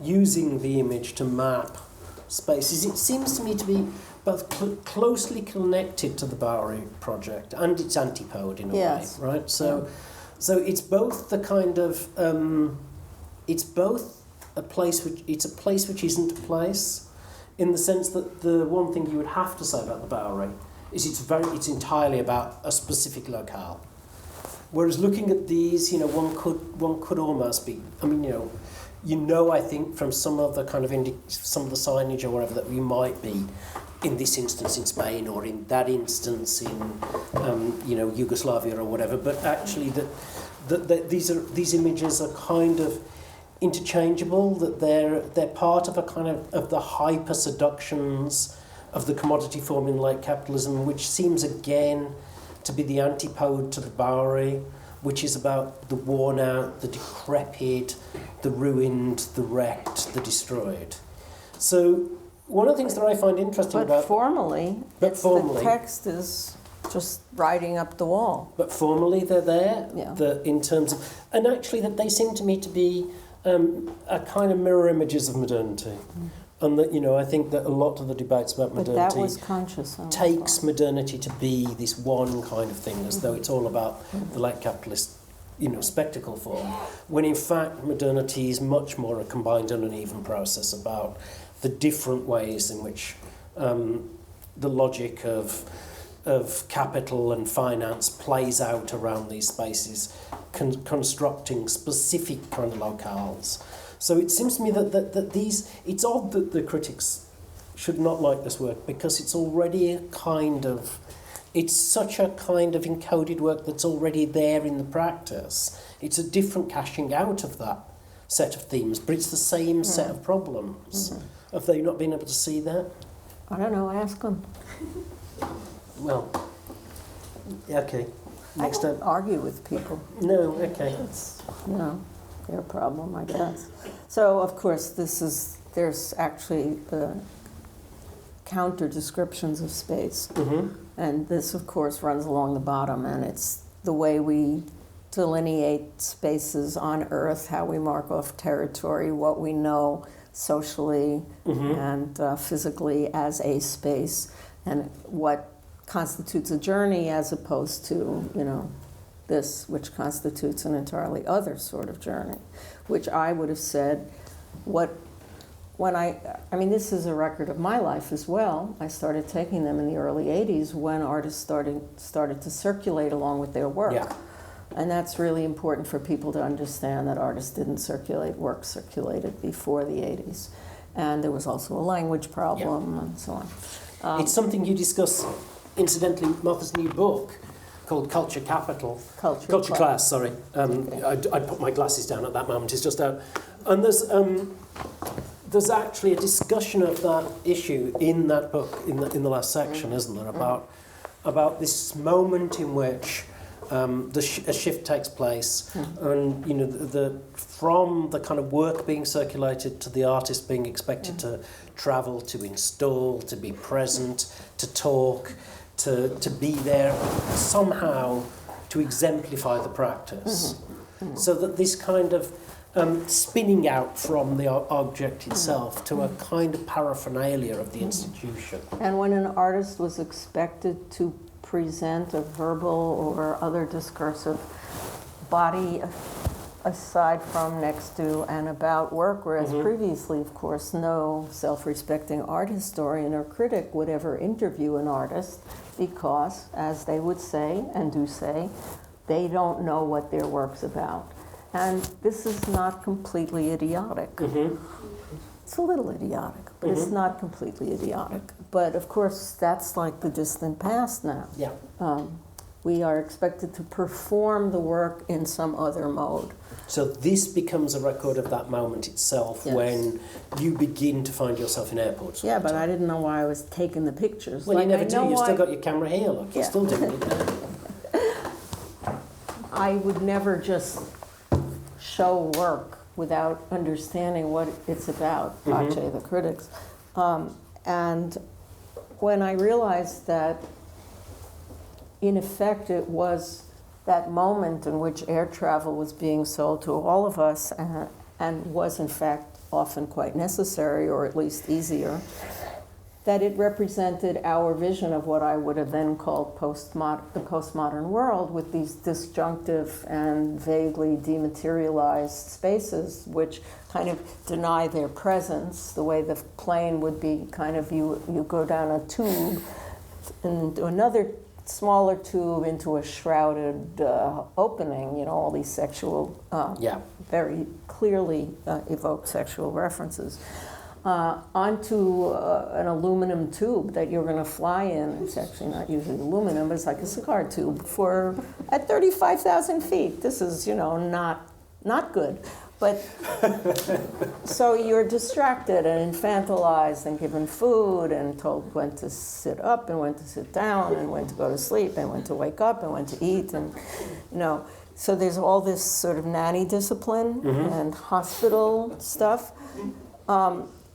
using the image to map spaces, it seems to me to be both closely connected to the Bowery project and its antipode in a way, right? So it's both the kind of it's both a place which isn't a place, in the sense that the one thing you would have to say about the Bowery is it's entirely about a specific locale. Whereas looking at these, one could almost be. I think from some of the kind of some of the signage or whatever that we might be, in this instance in Spain or in that instance in Yugoslavia or whatever. But actually, that these images are kind of interchangeable. That they're part of a kind of the hyper seductions of the commodity form in late capitalism, which seems again to be the antipode to the Bowery, which is about the worn out, the decrepit, the ruined, the wrecked, the destroyed. So one of the things that I find interesting the text is just writing up the wall. But formally they're there, Yeah. in terms of, and actually that they seem to me to be a kind of mirror images of modernity. And that, I think that a lot of the debates about modernity But that was conscious. takes modernity to be this one kind of thing, as though it's all about the late capitalist, spectacle form, when in fact modernity is much more a combined and uneven process about the different ways in which the logic of capital and finance plays out around these spaces, constructing specific kind of locales. So it seems to me that these, it's odd that the critics should not like this work, because it's already it's such a kind of encoded work that's already there in the practice. It's a different cashing out of that set of themes, but it's the same set of problems. Mm-hmm. Have they not been able to see that? I don't know, ask them. Well, okay. Next I don't time. argue with people. No, okay. It's, their problem, I guess. So, of course, there's actually counter descriptions of space. Mm-hmm. And this, of course, runs along the bottom, and it's the way we delineate spaces on Earth, how we mark off territory, what we know socially and physically as a space, and what constitutes a journey as opposed to, this, which constitutes an entirely other sort of journey, which I would have said, this is a record of my life as well. I started taking them in the early 80s when artists started to circulate along with their work. Yeah. And that's really important for people to understand, that artists didn't circulate, work circulated before the 80s. And there was also a language problem and so on. It's something you discuss, incidentally, in Martha's new book called Culture Capital. Culture Class, sorry. Okay. I put my glasses down at that moment, it's just out. And there's actually a discussion of that issue in that book, in the last section, isn't there, about about this moment in which a shift takes place, and from the kind of work being circulated to the artist being expected to travel, to install, to be present, to talk, to be there somehow to exemplify the practice. So that this kind of spinning out from the object itself to a kind of paraphernalia of the institution. And when an artist was expected to present a verbal or other discursive body aside from, next to, and about work, whereas previously, of course, no self-respecting art historian or critic would ever interview an artist because, as they would say, and do say, they don't know what their work's about. And this is not completely idiotic. It's a little idiotic, but it's not completely idiotic. But of course, that's like the distant past now. Yeah. We are expected to perform the work in some other mode. So this becomes a record of that moment itself, Yes. when you begin to find yourself in airports. Yeah, but I didn't know why I was taking the pictures. Well, Like, you never I do. know You've why- still got your camera here, look. You're Yeah. still doing it now. I would never just show work without understanding what it's about, Pache, the critics. And when I realized that, in effect, it was that moment in which air travel was being sold to all of us and was, in fact, often quite necessary, or at least easier, that it represented our vision of what I would have then called the postmodern world, with these disjunctive and vaguely dematerialized spaces which kind of deny their presence, the way the plane would be kind of, you go down a tube into another smaller tube into a shrouded opening, all these sexual, very clearly evoke sexual references. Onto an aluminum tube that you're going to fly in. It's actually not usually aluminum, but it's like a cigar tube at 35,000 feet. This is, not good. But so you're distracted and infantilized and given food and told when to sit up and when to sit down and when to go to sleep and when to wake up and when to eat, and so there's all this sort of nanny discipline and hospital stuff.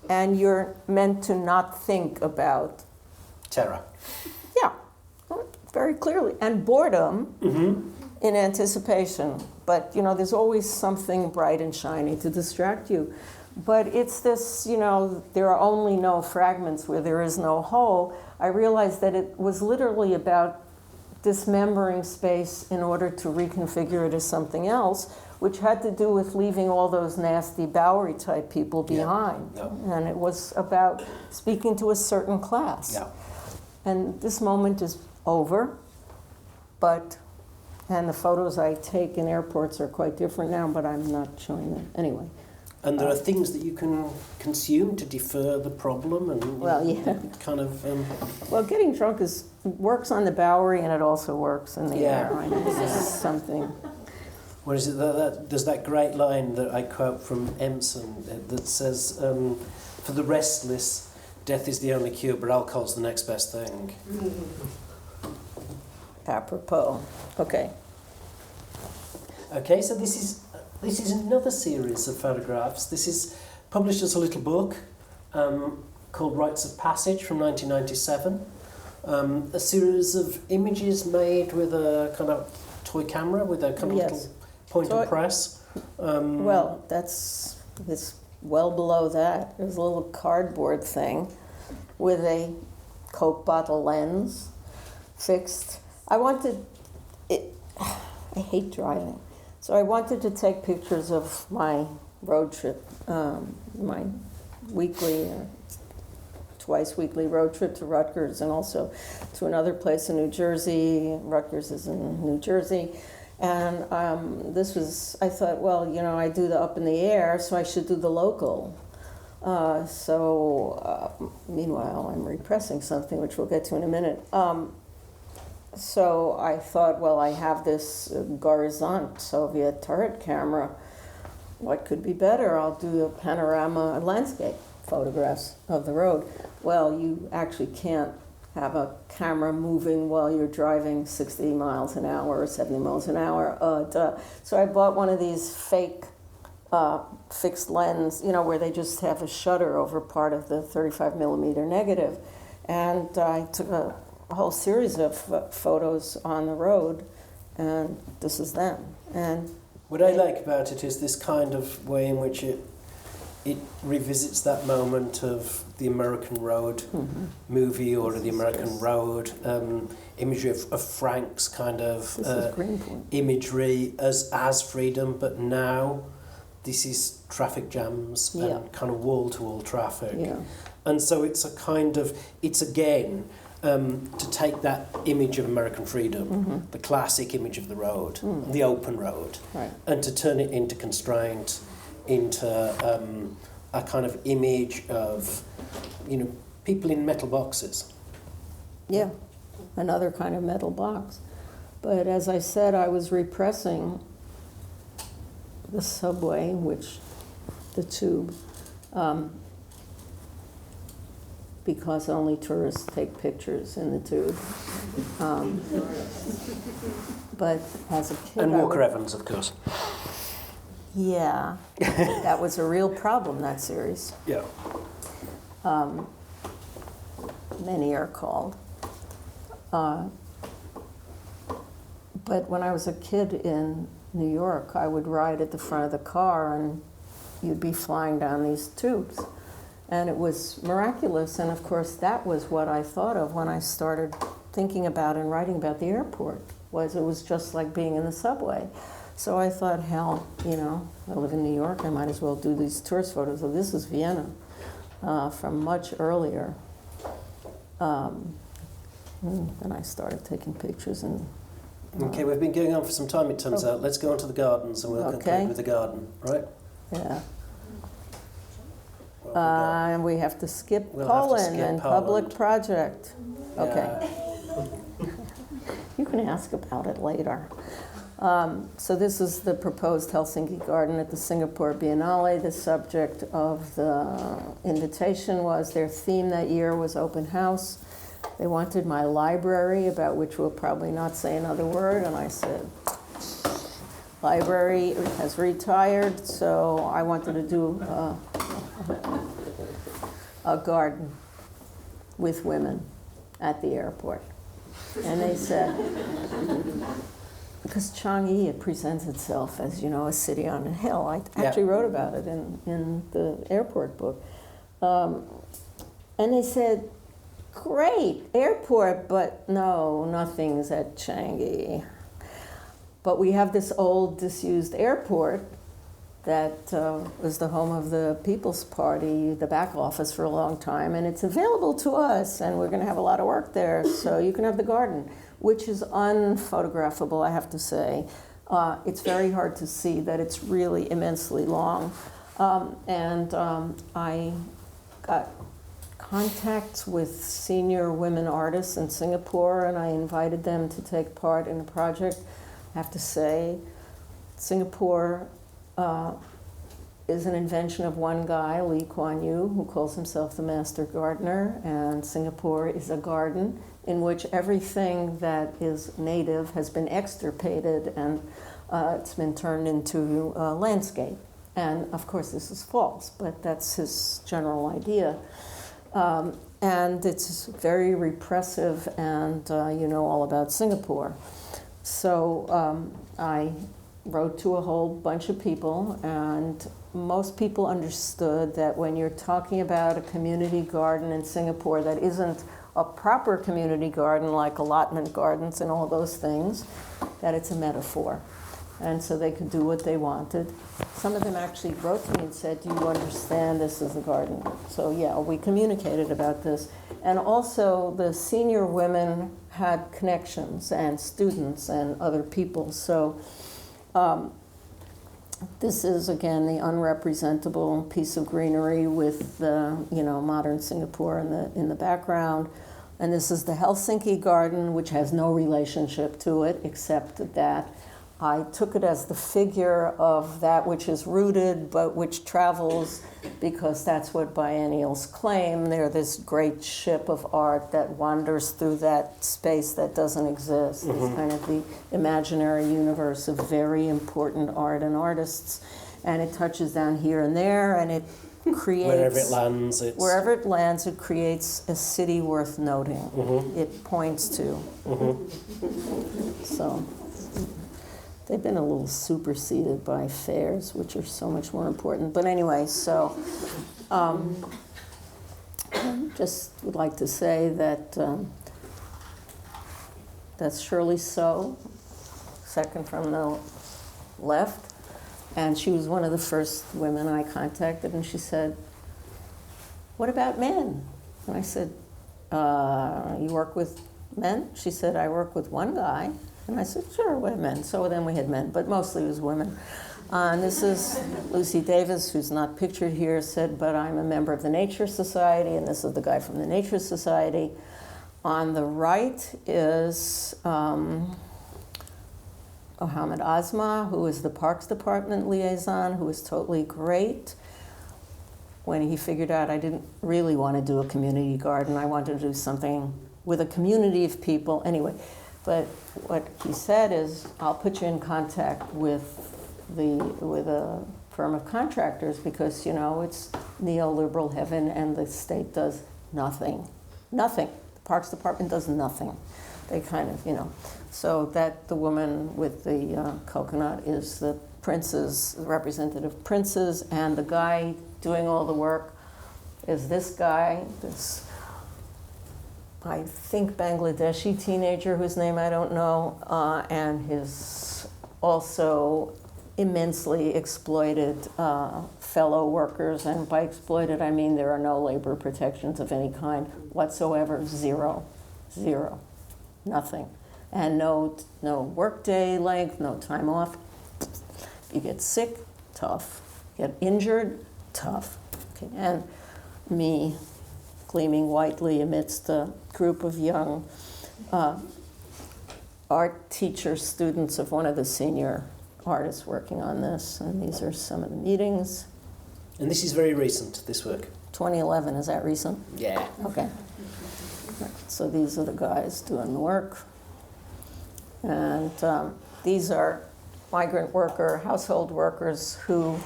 And you're meant to not think about Terror. Yeah, very clearly. And boredom in anticipation. But, there's always something bright and shiny to distract you. But it's this, there are only no fragments where there is no whole. I realized that it was literally about dismembering space in order to reconfigure it as something else, which had to do with leaving all those nasty Bowery type people behind. Yeah. And it was about speaking to a certain class. Yeah. And this moment is over, and the photos I take in airports are quite different now, but I'm not showing them anyway. And there are things that you can consume to defer the problem, and kind of. Well, getting drunk works on the Bowery, and it also works in the air. I know this is something. What is it? There's that great line that I quote from Emerson that says, "For the restless, death is the only cure, but alcohol's the next best thing." Apropos. Okay. Okay, so this is another series of photographs. This is published as a little book called Rites of Passage from 1997. A series of images made with a kind of toy camera with a kind of little point and press. Well, it's well below that. There's a little cardboard thing with a Coke bottle lens fixed. I hate driving, so I wanted to take pictures of my road trip, my weekly, twice weekly road trip to Rutgers, and also to another place in New Jersey. Rutgers is in New Jersey. And I thought, well, I do the up in the air, so I should do the local. Meanwhile, I'm repressing something, which we'll get to in a minute. So I thought, well, I have this Garzant Soviet turret camera. What could be better? I'll do a panorama landscape photographs of the road. Well, you actually can't have a camera moving while you're driving 60 miles an hour or 70 miles an hour. So I bought one of these fake fixed lens, where they just have a shutter over part of the 35 millimeter negative. And I took a whole series of photos on the road, and this is them. And what I like about it is this kind of way in which it revisits that moment of the American Road movie, or the American Road imagery of Frank's kind of imagery as freedom, but now this is traffic jams and kind of wall-to-wall traffic. Yeah. And so it's again to take that image of American freedom, the classic image of the road, the open road, right, and to turn it into constraint, into a kind of image of, people in metal boxes. Yeah, another kind of metal box. But as I said, I was repressing the subway, the tube, because only tourists take pictures in the tube. But as a kid, and Walker Evans, of course. Yeah, that was a real problem, that series. Yeah. Many are called. But when I was a kid in New York, I would ride at the front of the car and you'd be flying down these tubes. And it was miraculous, and of course that was what I thought of when I started thinking about and writing about the airport, it was just like being in the subway. So I thought, hell, I live in New York, I might as well do these tourist photos. So this is Vienna from much earlier. And I started taking pictures. Okay, we've been going on for some time, it turns out. Let's go on to the gardens, and we'll conclude with the garden, right? Yeah. And we have to skip Poland and public project. Okay. You can ask about it later. So this is the proposed Helsinki garden at the Singapore Biennale. The subject of the invitation was, their theme that year was open house. They wanted my library, about which we'll probably not say another word, and I said, library has retired, so I wanted to do a garden with women at the airport. And they said, because Changi, it presents itself as, a city on a hill. I actually wrote about it in the airport book. And they said, great, airport, but no, nothing's at Changi. But we have this old, disused airport that was the home of the People's Party, the back office for a long time, and it's available to us, and we're going to have a lot of work there, so you can have the garden, which is unphotographable, I have to say. It's very hard to see that it's really immensely long. I got contacts with senior women artists in Singapore, and I invited them to take part in a project. I have to say, Singapore is an invention of one guy, Lee Kuan Yew, who calls himself the master gardener, and Singapore is a garden in which everything that is native has been extirpated and it's been turned into a landscape. And of course this is false, but that's his general idea. And it's very repressive, and you know all about Singapore. So I wrote to a whole bunch of people, and most people understood that when you're talking about a community garden in Singapore that isn't a proper community garden like allotment gardens and all those things, that it's a metaphor. And so they could do what they wanted. Some of them actually wrote to me and said, do you understand this is a garden? So yeah, we communicated about this. And also the senior women had connections and students and other people. So this is, again, the unrepresentable piece of greenery with the, modern Singapore in the background. And this is the Helsinki garden, which has no relationship to it, except that I took it as the figure of that which is rooted but which travels, because that's what biennials claim. They're this great ship of art that wanders through that space that doesn't exist. It's kind of the imaginary universe of very important art and artists. And it touches down here and there, and it creates... Wherever it lands, it creates a city worth noting. It points to. So... they've been a little superseded by fairs, which are so much more important. But anyway, so just would like to say that that's Shirley So, second from the left. And she was one of the first women I contacted, and she said, "What about men?" And I said, "You work with men?" She said, "I work with one guy." And I said, "Sure, we're men." So then we had men, but mostly it was women. And this is Lucy Davis, who's not pictured here, said, "But I'm a member of the Nature Society," and this is the guy from the Nature Society. On the right is Mohammed Asma, who is the Parks Department liaison, who was totally great. When he figured out I didn't really want to do a community garden, I wanted to do something with a community of people. Anyway, but what he said is, "I'll put you in contact with a firm of contractors, because, you know, it's neoliberal heaven and the state does nothing. Nothing. The Parks Department does nothing." They kind of, you know. So that the woman with the coconut is the princes, the representative princes, and the guy doing all the work is this guy, this, I think, Bangladeshi teenager whose name I don't know, and his also immensely exploited fellow workers. And by exploited, I mean there are no labor protections of any kind whatsoever. Zero. Nothing. And no workday length, no time off. You get sick, tough. Get injured, tough. Okay. And me, gleaming whitely amidst a group of young art teacher students of one of the senior artists working on this. And these are some of the meetings. And this is very recent, this work? 2011, is that recent? Yeah. Okay. So these are the guys doing the work. And these are migrant worker, household workers who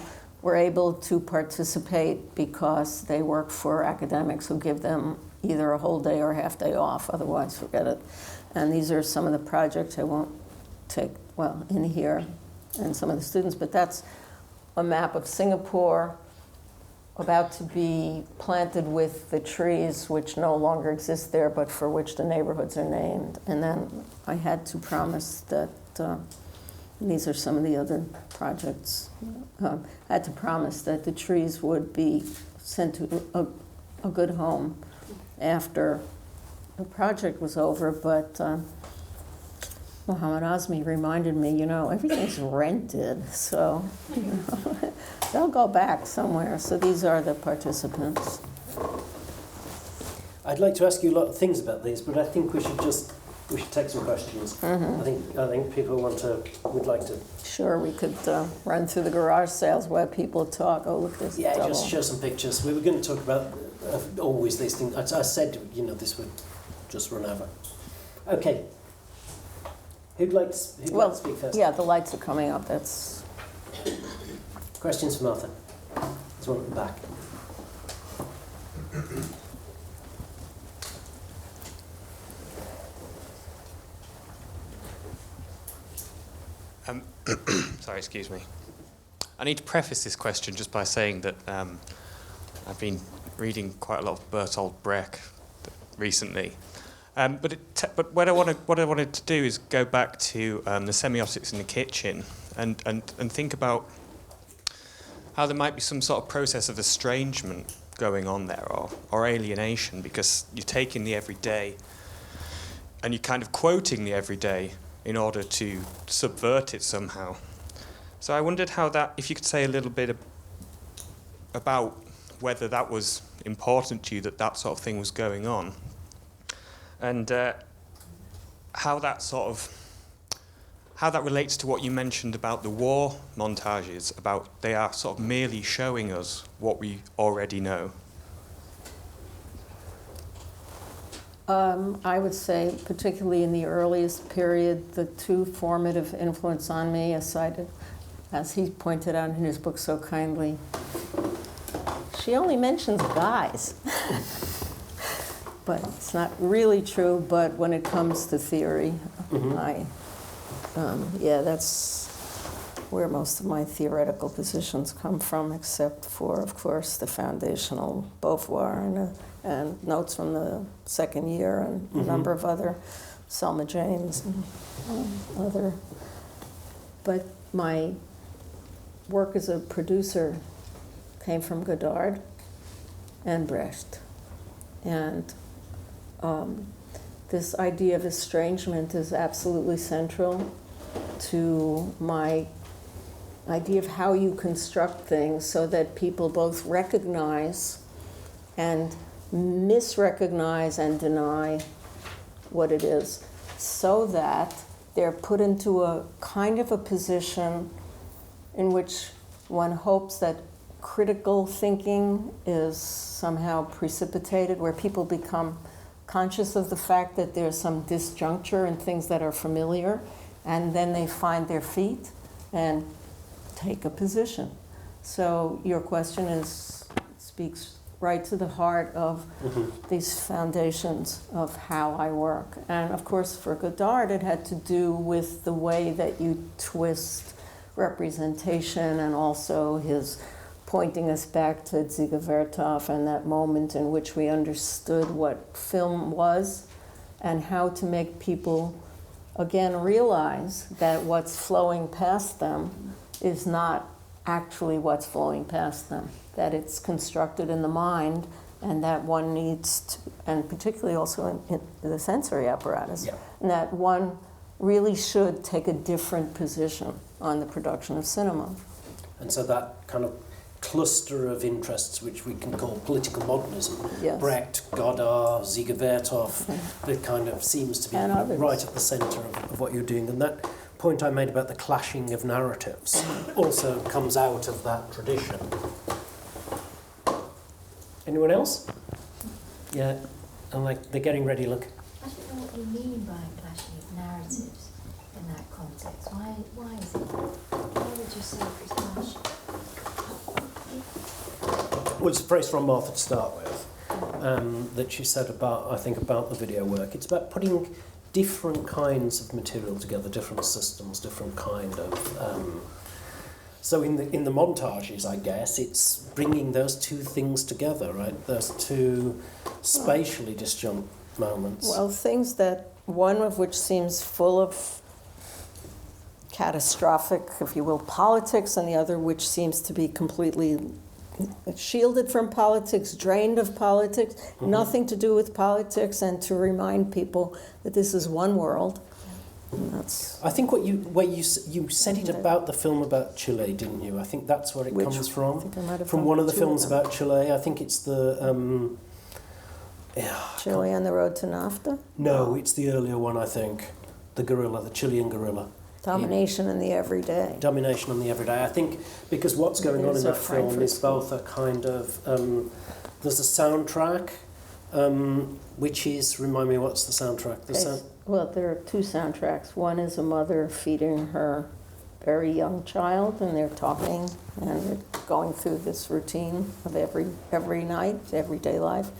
were able to participate because they work for academics who give them either a whole day or a half day off, otherwise forget it. And these are some of the projects. I won't take, well, in here, and some of the students, but that's a map of Singapore about to be planted with the trees which no longer exist there, but for which the neighborhoods are named. And then I had to promise that, these are some of the other projects, I had to promise that the trees would be sent to a good home after the project was over. But Mohammed Azmi reminded me, you know, everything's rented, so you know, they'll go back somewhere. So these are the participants. I'd like to ask you a lot of things about these, but I think we should take some questions. Mm-hmm. I think people would like to. Sure, we could run through the garage sales where people talk. Oh, look, there's Yeah, double. just show some pictures. We were going to talk about always these things. I said, you know, this would just run over. Okay. Who'd like to speak first? Yeah, the lights are coming up. That's Questions for Martha? There's one at the back. Sorry, excuse me. I need to preface this question just by saying that I've been reading quite a lot of Bertolt Brecht recently. But what I wanted to do is go back to the semiotics in the kitchen and think about how there might be some sort of process of estrangement going on there, or alienation, because you're taking the everyday and you're kind of quoting the everyday in order to subvert it somehow. So I wondered how that, if you could say a little bit about whether that was important to you, that sort of thing was going on, and how how that relates to what you mentioned about the war montages, about they are sort of merely showing us what we already know. I would say, particularly in the earliest period, the two formative influence on me, aside, as he pointed out in his book so kindly, she only mentions guys. But it's not really true, but when it comes to theory, that's where most of my theoretical positions come from, except for, of course, the foundational Beauvoir and notes from the second year and a number of other, Selma James and other. But my work as a producer came from Godard and Brecht. And this idea of estrangement is absolutely central to my idea of how you construct things so that people both recognize and misrecognize and deny what it is, so that they're put into a kind of a position in which one hopes that critical thinking is somehow precipitated, where people become conscious of the fact that there's some disjuncture in things that are familiar, and then they find their feet and take a position. So your question speaks right to the heart of these foundations of how I work. And of course, for Godard, it had to do with the way that you twist representation, and also his pointing us back to Dziga Vertov and that moment in which we understood what film was and how to make people, again, realize that what's flowing past them is not actually what's flowing past them, that it's constructed in the mind, and that one needs to, and particularly also in the sensory apparatus, and that one really should take a different position on the production of cinema. And so that kind of cluster of interests, which we can call political modernism, Brecht, Godard, Dziga Vertov, that kind of seems to be right at the centre of what you're doing. And that point I made about the clashing of narratives also comes out of that tradition. Anyone else? Yeah, and like they're getting ready, look. I don't know what you mean by clashing of narratives in that context. Why is it? Why would you say it's clash? Well, it's a phrase from Martha to start with, that she said about, I think, about the video work. It's about putting different kinds of material together, different systems, different kind of... So in the montages, I guess, it's bringing those two things together, right? Those two spatially disjunct moments. Well, things that, one of which seems full of catastrophic, if you will, politics, and the other which seems to be completely shielded from politics, drained of politics, nothing to do with politics, and to remind people that this is one world. And that's, I think you said it about the film about Chile, didn't you? I think that's where it comes from. I think I might have from one of the films about Chile. I think it's the Chile on the Road to NAFTA? No, it's the earlier one, I think. The guerrilla, the Chilean guerrilla. Domination in the Everyday. Domination on the Everyday. I think because what's going on in that film is both a kind of... there's a soundtrack, which is... Remind me, what's the soundtrack? Well, there are two soundtracks. One is a mother feeding her very young child, and they're talking, and they're going through this routine of every night, everyday life.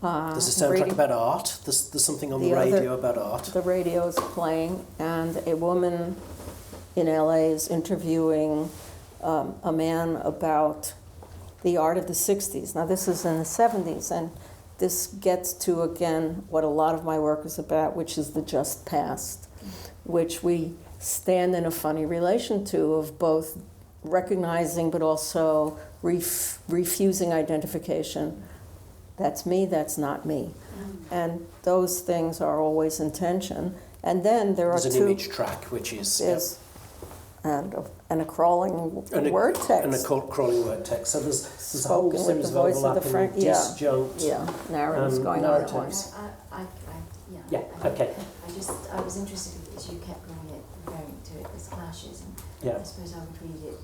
There's a soundtrack about art. There's something on the radio about art. The radio is playing, and a woman in LA is interviewing a man about the art of the 60s. Now, this is in the 70s, and this gets to, again, what a lot of my work is about, which is the just past, which we stand in a funny relation to, of both recognizing but also refusing identification. That's me, that's not me. And those things are always in tension. And then there's an image track, which is... And a crawling word text. And a crawling word text. So there's a whole series of overlapping, disjunct narratives going on at once. Okay. I was interested because you kept referring to clashes, and Yeah. I suppose I would read it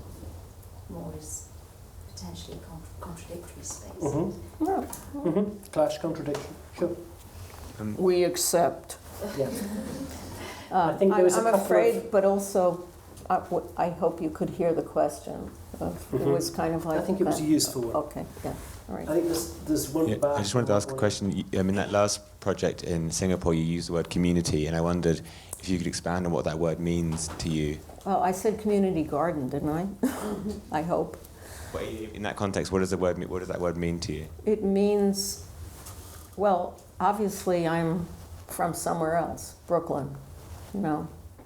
more as potentially contradictory spaces. Mm-hmm. Yeah. Mm-hmm. Clash, contradiction. Sure. We accept. Yeah. I think there was a I'm couple afraid, of... but also, I hope you could hear the question. It was kind of like... I think it was a useful one. Okay, yeah, all right. I think there's one Yeah, back. I just wanted to ask a question. In that last project in Singapore, you used the word community, and I wondered if you could expand on what that word means to you. Well, I said community garden, didn't I? I hope. But in that context, what does that word mean to you? It means, well, obviously I'm from somewhere else, Brooklyn,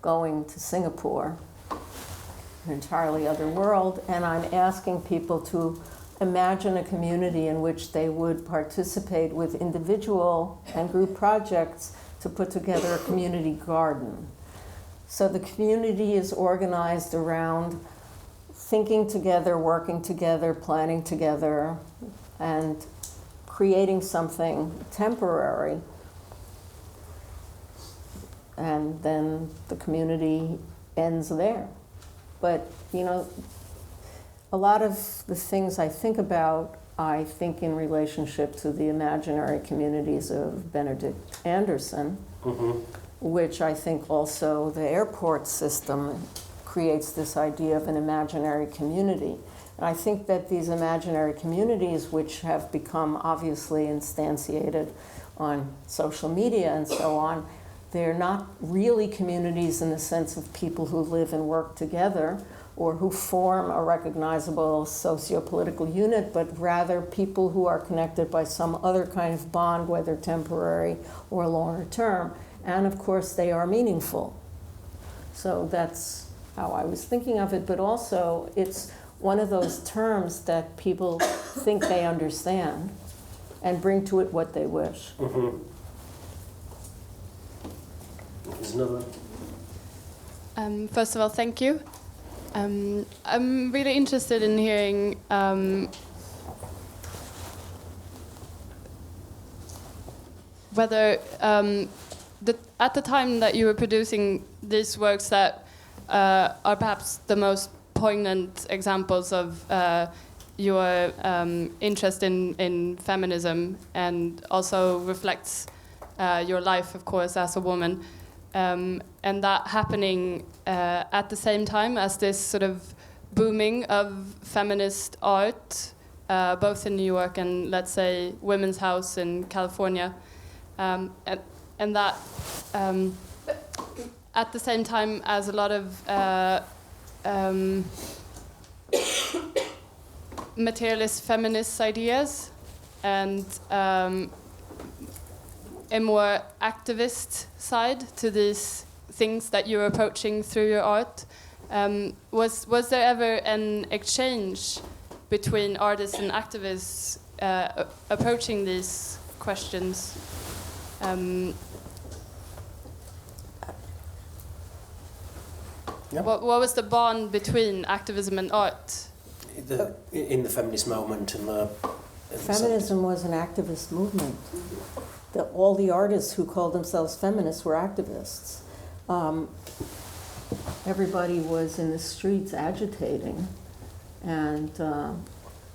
going to Singapore, an entirely other world, and I'm asking people to imagine a community in which they would participate with individual and group projects to put together a community garden. So the community is organized around thinking together, working together, planning together, and creating something temporary. And then the community ends there. But, a lot of the things I think about, I think in relationship to the imaginary communities of Benedict Anderson, which I think also the airport system creates this idea of an imaginary community. And I think that these imaginary communities, which have become obviously instantiated on social media and so on, they're not really communities in the sense of people who live and work together or who form a recognizable socio-political unit, but rather people who are connected by some other kind of bond, whether temporary or longer term. And of course, they are meaningful. So that's how I was thinking of it, but also it's one of those terms that people think they understand and bring to it what they wish. Mm-hmm. There's another. First of all, thank you. I'm really interested in hearing whether at the time that you were producing these works that are perhaps the most poignant examples of your interest in feminism, and also reflects your life, of course, as a woman, and that happening at the same time as this sort of booming of feminist art, both in New York and, let's say, Women's House in California, and that at the same time as a lot of materialist feminist ideas and a more activist side to these things that you're approaching through your art. Was there ever an exchange between artists and activists approaching these questions? Yeah. Well, What was the bond between activism and art? In the feminist moment and the feminism was an activist movement. All the artists who called themselves feminists were activists. Everybody was in the streets agitating and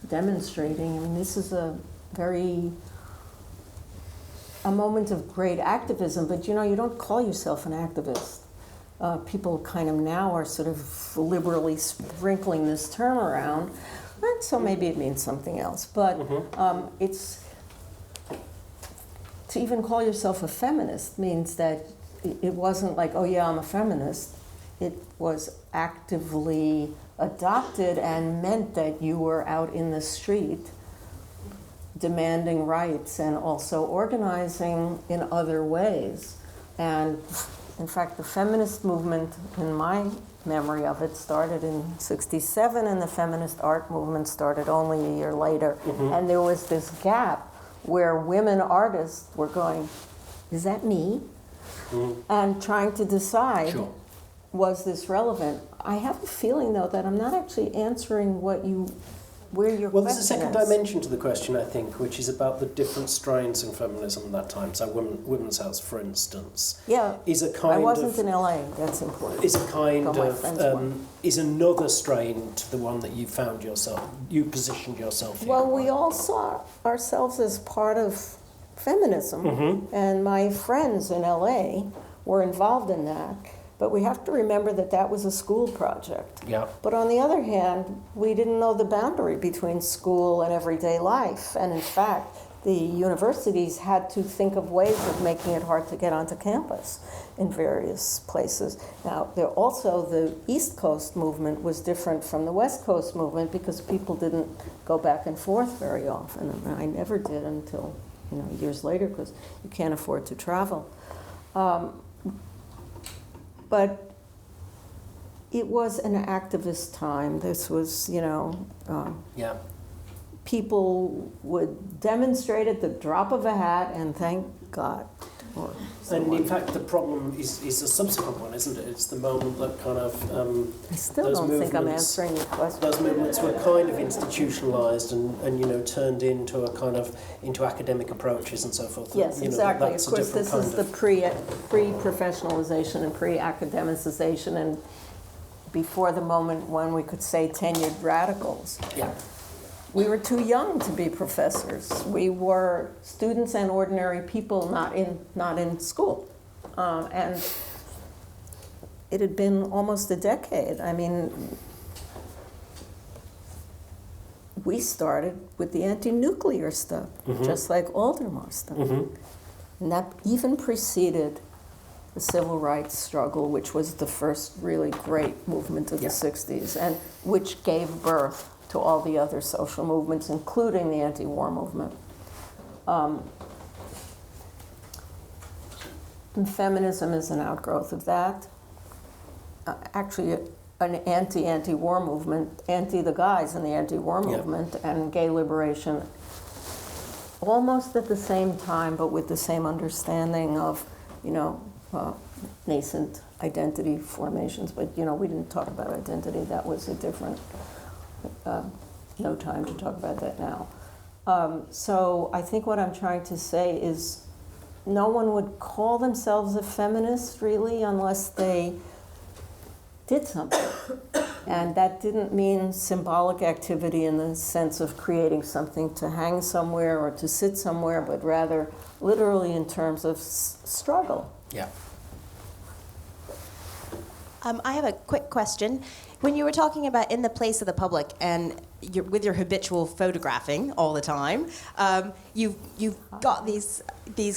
demonstrating. I mean, this is a moment of great activism, but you don't call yourself an activist. People kind of now are sort of liberally sprinkling this term around, and so maybe it means something else. But it's to even call yourself a feminist means that it wasn't like, oh yeah, I'm a feminist. It was actively adopted and meant that you were out in the street demanding rights and also organizing in other ways. And in fact, the feminist movement, in my memory of it, started in '67, and the feminist art movement started only a year later. And there was this gap where women artists were going, is that me? And trying to decide, Sure. was this relevant? I have a feeling, though, that I'm not actually answering what you where your Well, there's a question second is. dimension to the question, I think, which is about the different strains in feminism at that time. So, Women's House, for instance, Yeah, is a kind I wasn't of in LA. That's important. is a kind But my of friends were. is another strain to the one that you found yourself, you positioned yourself in. Well, we all saw ourselves as part of feminism, and my friends in LA were involved in that. But we have to remember that that was a school project. Yeah. But on the other hand, we didn't know the boundary between school and everyday life. And in fact, the universities had to think of ways of making it hard to get onto campus in various places. Now, there also, the East Coast movement was different from the West Coast movement because people didn't go back and forth very often. And I never did until, years later, because you can't afford to travel. But it was an activist time. This was, Yeah. people would demonstrate at the drop of a hat, and thank God. Or And someone. in fact, the problem is a subsequent one, isn't it? It's the moment that kind of I still those don't think I'm movements- answering your question. those movements were kind of institutionalized and turned into a kind of into academic approaches and so forth. Yes, You know, exactly. Of that's a course, different this is kind the of- pre-professionalization and pre-academicization, and before the moment when we could say tenured radicals. Yeah. We were too young to be professors. We were students and ordinary people, not in school, and it had been almost a decade. I mean, we started with the anti-nuclear stuff, just like Aldermar stuff, and that even preceded the civil rights struggle, which was the first really great movement of the '60s, and which gave birth to all the other social movements, including the anti-war movement. And feminism is an outgrowth of that. Actually, an anti-war movement, anti the guys in the anti-war movement, and gay liberation, almost at the same time, but with the same understanding of, nascent identity formations. But, we didn't talk about identity. That was a different, no time to talk about that now. So I think what I'm trying to say is no one would call themselves a feminist, really, unless they did something. And that didn't mean symbolic activity in the sense of creating something to hang somewhere or to sit somewhere, but rather literally in terms of struggle. Yeah. I have a quick question. When you were talking about in the place of the public and with your habitual photographing all the time, you've got these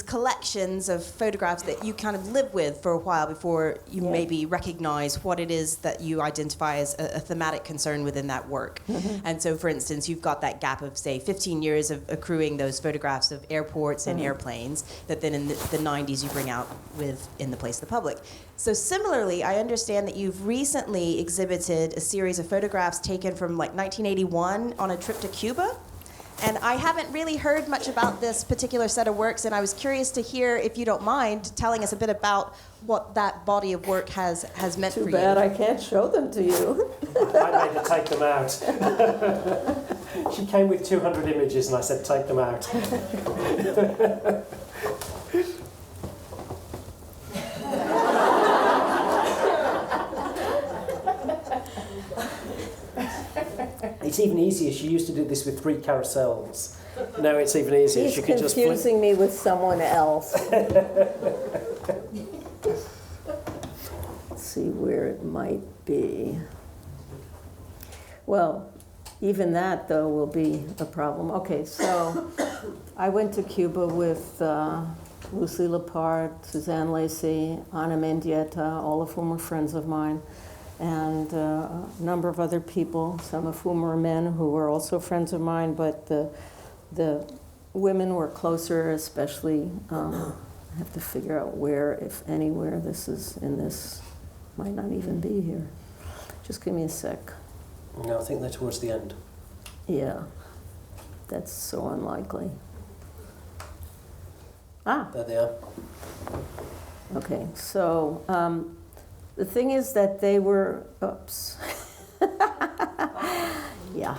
collections of photographs that you kind of live with for a while before you maybe recognize what it is that you identify as a thematic concern within that work. And so, for instance, you've got that gap of, say, 15 years of accruing those photographs of airports and airplanes that then in the 90s you bring out with In the Place of the Public. So similarly, I understand that you've recently exhibited a series of photographs taken from like 1981 on a trip to Cuba. And I haven't really heard much about this particular set of works, and I was curious to hear, if you don't mind, telling us a bit about what that body of work has meant for you. Too bad I can't show them to you. I made her take them out. She came with 200 images and I said, take them out. It's even easier. She used to do this with 3 carousels. Now it's even easier. He's She could just confusing me with someone else. Let's see where it might be. Well, even that, though, will be a problem. Okay, so I went to Cuba with Lucy Lepard, Suzanne Lacey, Ana Mendieta, all of whom were friends of mine, and a number of other people, some of whom were men who were also friends of mine, but the women were closer, especially, I have to figure out where, if anywhere, this is in this, might not even be here. Just give me a sec. No, I think they're towards the end. Yeah, that's so unlikely. There they are. Okay, so the thing is that they were, oops. Yeah.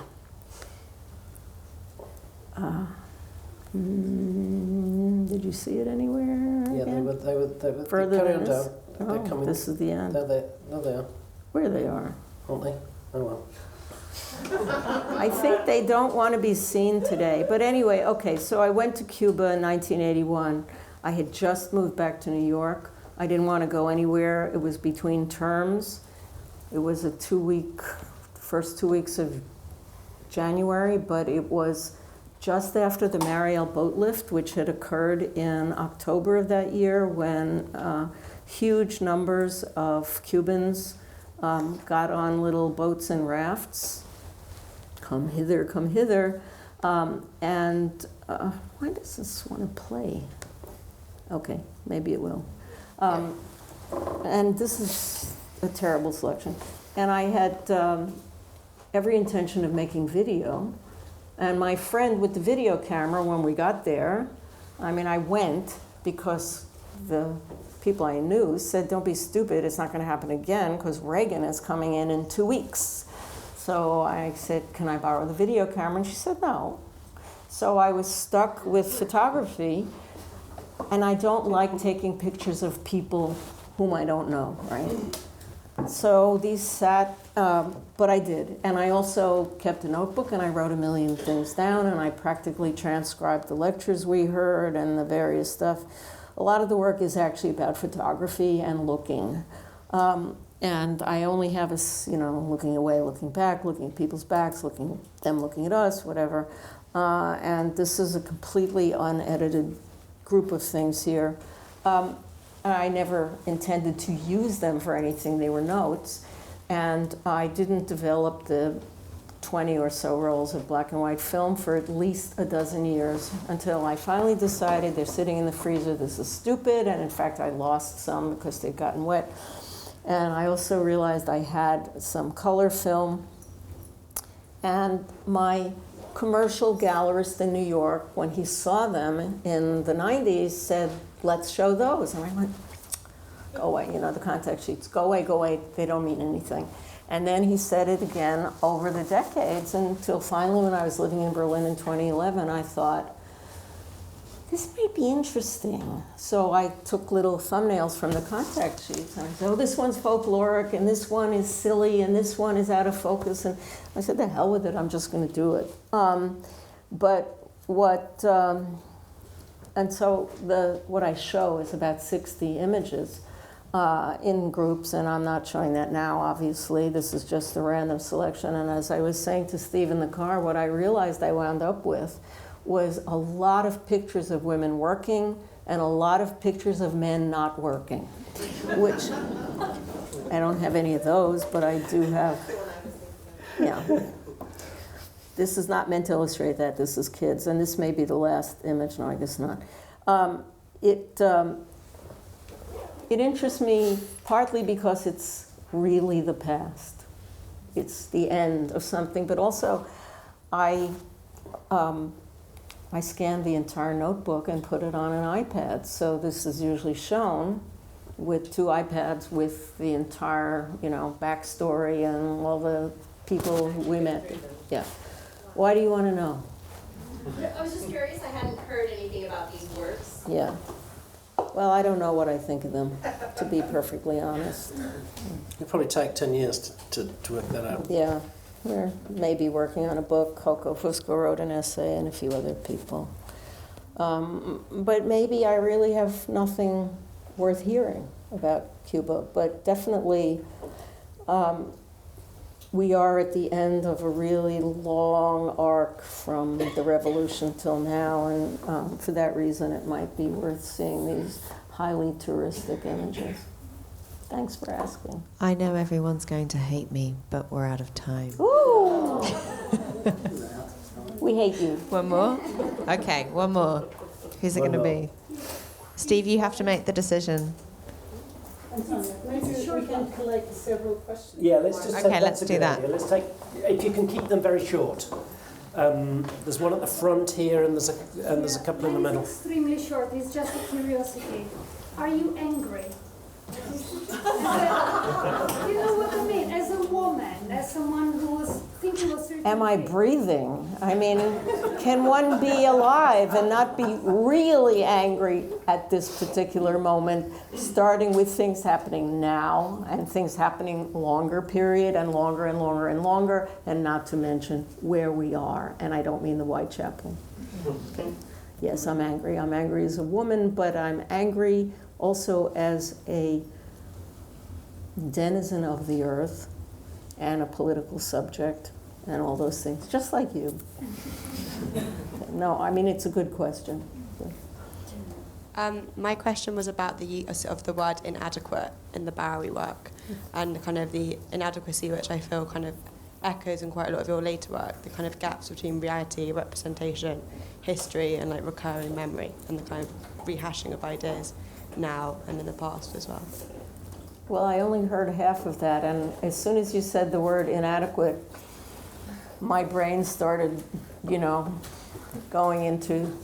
Did you see it anywhere? Yeah, again? they were Further carry than on this? down. They're coming. This is the end. There they are, Where they are. aren't they? Oh well. I think they don't want to be seen today. But anyway, okay, so I went to Cuba in 1981. I had just moved back to New York. I didn't want to go anywhere. It was between terms. It was a first 2 weeks of January, but it was just after the Mariel boat lift, which had occurred in October of that year, when huge numbers of Cubans got on little boats and rafts. Come hither, come hither. And why does this want to play? Okay, maybe it will. And this is a terrible selection. And I had every intention of making video. And my friend with the video camera, when we got there, I went because the people I knew said, don't be stupid, it's not going to happen again because Reagan is coming in 2 weeks. So I said, can I borrow the video camera? And she said no. So I was stuck with photography, and I don't like taking pictures of people whom I don't know, right? So these sat, but I did. And I also kept a notebook, and I wrote a million things down, and I practically transcribed the lectures we heard and the various stuff. A lot of the work is actually about photography and looking. And I only have us, looking away, looking back, looking at people's backs, them looking at us, whatever. And this is a completely unedited group of things here. I never intended to use them for anything. They were notes. And I didn't develop the 20 or so rolls of black and white film for at least a dozen years until I finally decided they're sitting in the freezer. This is stupid. And in fact, I lost some because they'd gotten wet. And I also realized I had some color film. And my commercial gallerist in New York, when he saw them in the 90s, said, let's show those. And I went, go away, the contact sheets, go away, they don't mean anything. And then he said it again over the decades until finally when I was living in Berlin in 2011, I thought, this may be interesting. So I took little thumbnails from the contact sheets and I said, oh, this one's folkloric and this one is silly and this one is out of focus. And I said, the hell with it, I'm just going to do it. And so what I show is about 60 images in groups, and I'm not showing that now, obviously. This is just a random selection. And as I was saying to Steve in the car, what I realized I wound up with was a lot of pictures of women working and a lot of pictures of men not working, which I don't have any of those, but I do have, yeah. This is not meant to illustrate that. This is kids, and this may be the last image. No, I guess not. It interests me partly because it's really the past. It's the end of something, but also I scanned the entire notebook and put it on an iPad. So this is usually shown with 2 iPads with the entire, backstory and all the people we met. Yeah. Why do you want to know? I was just curious. I hadn't heard anything about these works. Yeah. Well, I don't know what I think of them, to be perfectly honest. It'll probably take 10 years to work that out. Yeah. We're maybe working on a book. Coco Fusco wrote an essay and a few other people. But maybe I really have nothing worth hearing about Cuba. But definitely we are at the end of a really long arc from the revolution till now. And for that reason, it might be worth seeing these highly touristic images. Thanks for asking. I know everyone's going to hate me, but we're out of time. Ooh! We hate you. One more? Okay, one more. Who's it going to be? Steve, you have to make the decision. We can collect several questions. Yeah, let's just Okay, let's do that. Idea. Let's take, if you can keep them very short. There's one at the front here, and there's a couple in the middle. It's extremely short. It's just a curiosity. Are you angry? You know what I mean? As a woman, as someone who was thinking to a certain Am I place. breathing? I mean, can one be alive and not be really angry at this particular moment, starting with things happening now and things happening longer period and longer and longer and longer, and not to mention where we are. And I don't mean the Whitechapel. Okay. Yes, I'm angry. I'm angry as a woman, but I'm angry also as a denizen of the earth and a political subject and all those things, just like you. No, I mean, it's a good question. My question was about the use of the word inadequate in the Bowery work, and kind of the inadequacy which I feel kind of echoes in quite a lot of your later work, the kind of gaps between reality, representation, history, and like recurring memory, and the kind of rehashing of ideas now and in the past as well. Well, I only heard half of that, and as soon as you said the word inadequate, my brain started, going into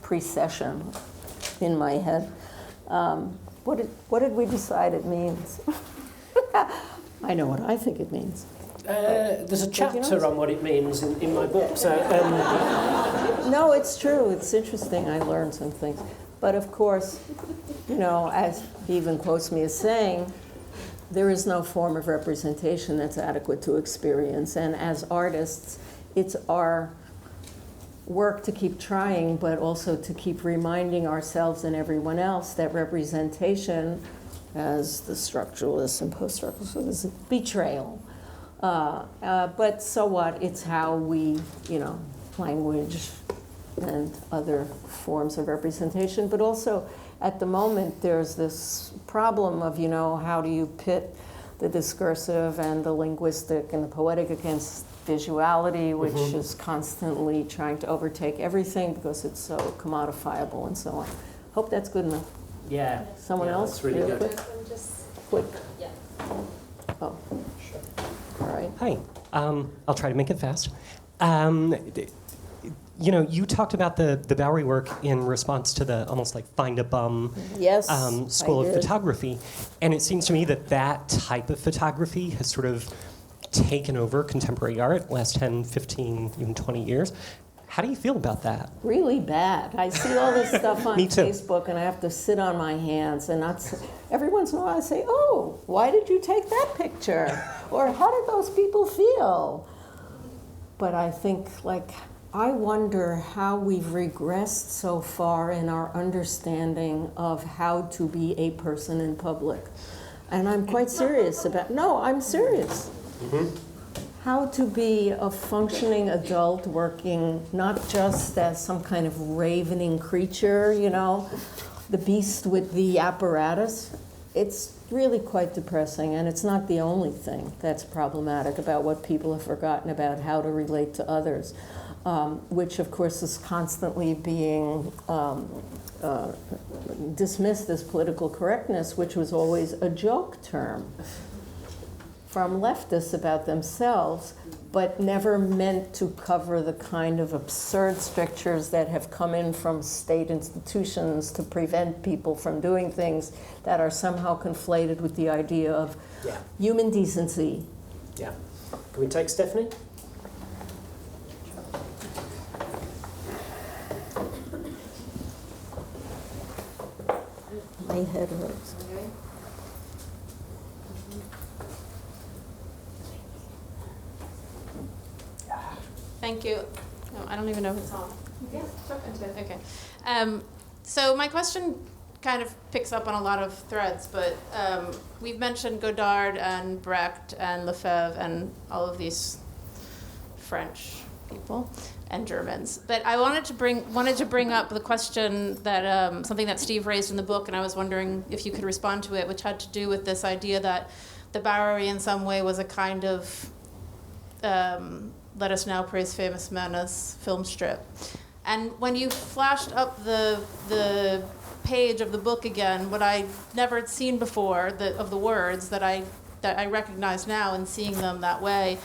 precession in my head. What did we decide it means? I know what I think it means. There's a chapter on what it means in my book. So, No, it's true. It's interesting. I learned some things. But of course, as he even quotes me as saying, there is no form of representation that's adequate to experience. And as artists, it's our work to keep trying, but also to keep reminding ourselves and everyone else that representation, as the structuralists and post-structuralists, is betrayal. But so what? It's how we, language and other forms of representation. But also, at the moment, there's this problem of, how do you pit the discursive and the linguistic and the poetic against visuality, which is constantly trying to overtake everything because it's so commodifiable and so on. Hope that's good enough. yeah. Someone else? That's really Real good. quick? Oh. All right. Hi. I'll try to make it fast. You talked about the Bowery work in response to the almost like find a bum Yes, school I of did. photography. And it seems to me that type of photography has sort of taken over contemporary art last 10, 15, even 20 years. How do you feel about that? Really bad. I see all this stuff on Me too. Facebook, and I have to sit on my hands and not. Every once in a while, I say, "Oh, why did you take that picture?" Or "How did those people feel?" But I think, I wonder how we've regressed so far in our understanding of how to be a person in public, and I'm quite serious about. No, I'm serious. How to be a functioning adult working not just as some kind of ravening creature, the beast with the apparatus. It's really quite depressing, and it's not the only thing that's problematic about what people have forgotten about how to relate to others, which of course is constantly being dismissed as political correctness, which was always a joke term from leftists about themselves, but never meant to cover the kind of absurd strictures that have come in from state institutions to prevent people from doing things that are somehow conflated with the idea of human decency. Yeah. Can we take Stephanie? My head hurts. Thank you. No, I don't even know if it's on. Yeah, okay. So my question kind of picks up on a lot of threads, but we've mentioned Godard and Brecht and Lefebvre and all of these French people and Germans. But I wanted to bring up the question that something that Steve raised in the book, and I was wondering if you could respond to it, which had to do with this idea that the Bowery in some way was a kind of Let Us Now Praise Famous Men as film strip. And when you flashed up the page of the book again, what I never had seen before of the words that I recognize now and seeing them that way,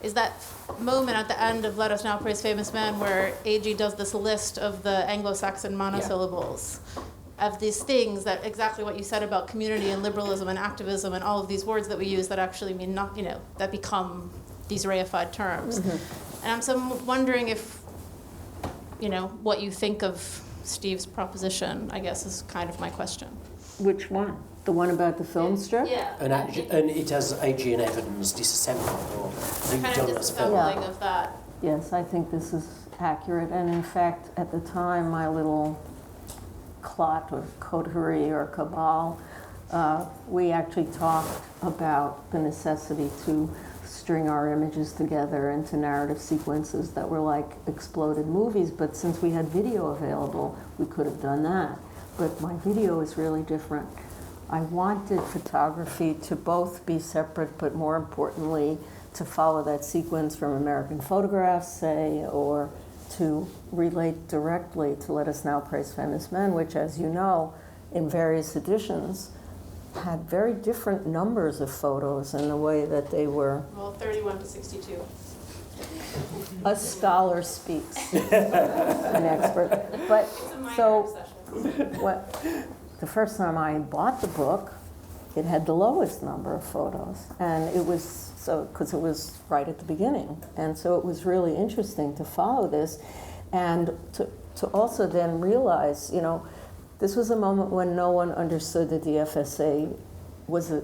is that moment at the end of Let Us Now Praise Famous Men where A.G. does this list of the Anglo-Saxon monosyllables of these things that exactly what you said about community and liberalism and activism and all of these words that we use that actually mean not, that become these reified terms. And I'm wondering if, what you think of Steve's proposition, I guess, is kind of my question. Which one? The one about the film strip? Yeah. And it has AG and evidence disassembled or Kind of disassembling of that. Yes, I think this is accurate. And in fact, at the time, my little clot or coterie or cabal, we actually talked about the necessity to string our images together into narrative sequences that were like exploded movies. But since we had video available, we could have done that. But my video is really different. I wanted photography to both be separate, but more importantly, to follow that sequence from American Photographs, say, or to relate directly to Let Us Now Praise Famous Men, which, as you know, in various editions, had very different numbers of photos in the way that they were. Well, 31 to 62. A scholar speaks, an expert. But so, the first time I bought the book, it had the lowest number of photos, and it was because it was right at the beginning, and so it was really interesting to follow this, and to also then realize, this was a moment when no one understood that the FSA was a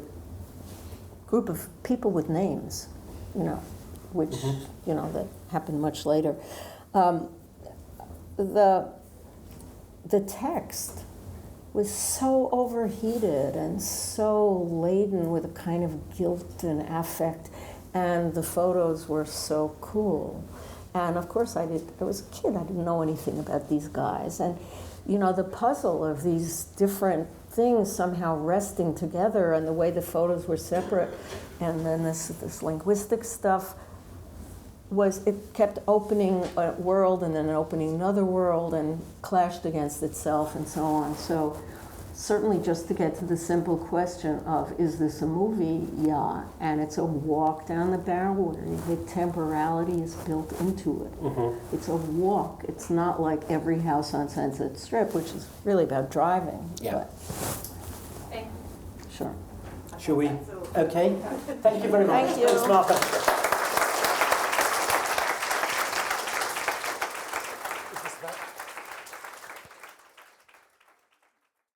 group of people with names, which that happened much later. The text was so overheated and so laden with a kind of guilt and affect, and the photos were so cool. And of course I was a kid, I didn't know anything about these guys. And the puzzle of these different things somehow resting together and the way the photos were separate, and then this linguistic stuff, it kept opening a world and then opening another world and clashed against itself and so on. So certainly just to get to the simple question of, is this a movie? Yeah, and it's a walk down the Bowery. The temporality is built into it. It's a walk. It's not like every house on Sunset Strip, which is really about driving. Yeah. Sure. Shall we? Okay. Thank you very much. Thank you. Thanks, Martha.